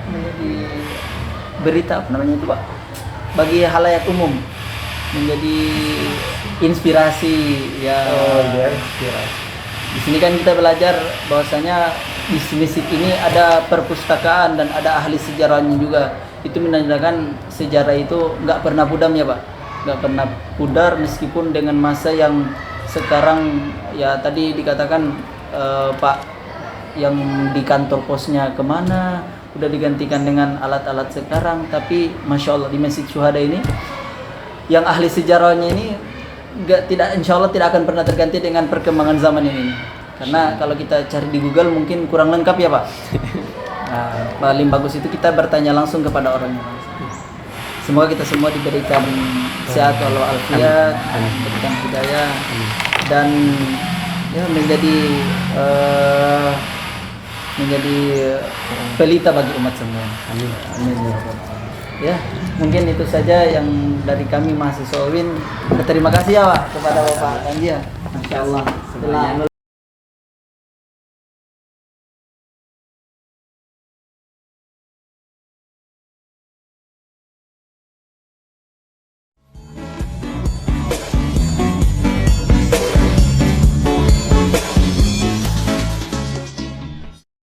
Menjadi berita apa namanya itu Pak? Bagi halayak umum, menjadi inspirasi ya. Inspirasi. Di sini kan kita belajar bahwasanya di masjid ini ada perpustakaan dan ada ahli sejarahnya juga. Itu menandakan sejarah itu nggak pernah pudar ya Pak, nggak pernah pudar meskipun dengan masa yang sekarang ya tadi dikatakan Pak yang di kantor posnya kemana udah digantikan dengan alat-alat sekarang, tapi masya Allah di Masjid Syuhada ini yang ahli sejarahnya ini insya Allah tidak akan pernah terganti dengan perkembangan zaman ini. Karena kalau kita cari di Google mungkin kurang lengkap ya Pak. Nah, paling bagus itu kita bertanya langsung kepada orangnya. Semoga kita semua diberikan sehat walafiat, diberikan hidayah, dan ya menjadi pelita bagi umat semua. Amin. Amin. Ya, mungkin itu saja yang dari kami mahasiswa UIN. Terima kasih ya Pak kepada Bapak Tanji ya. Masya Allah.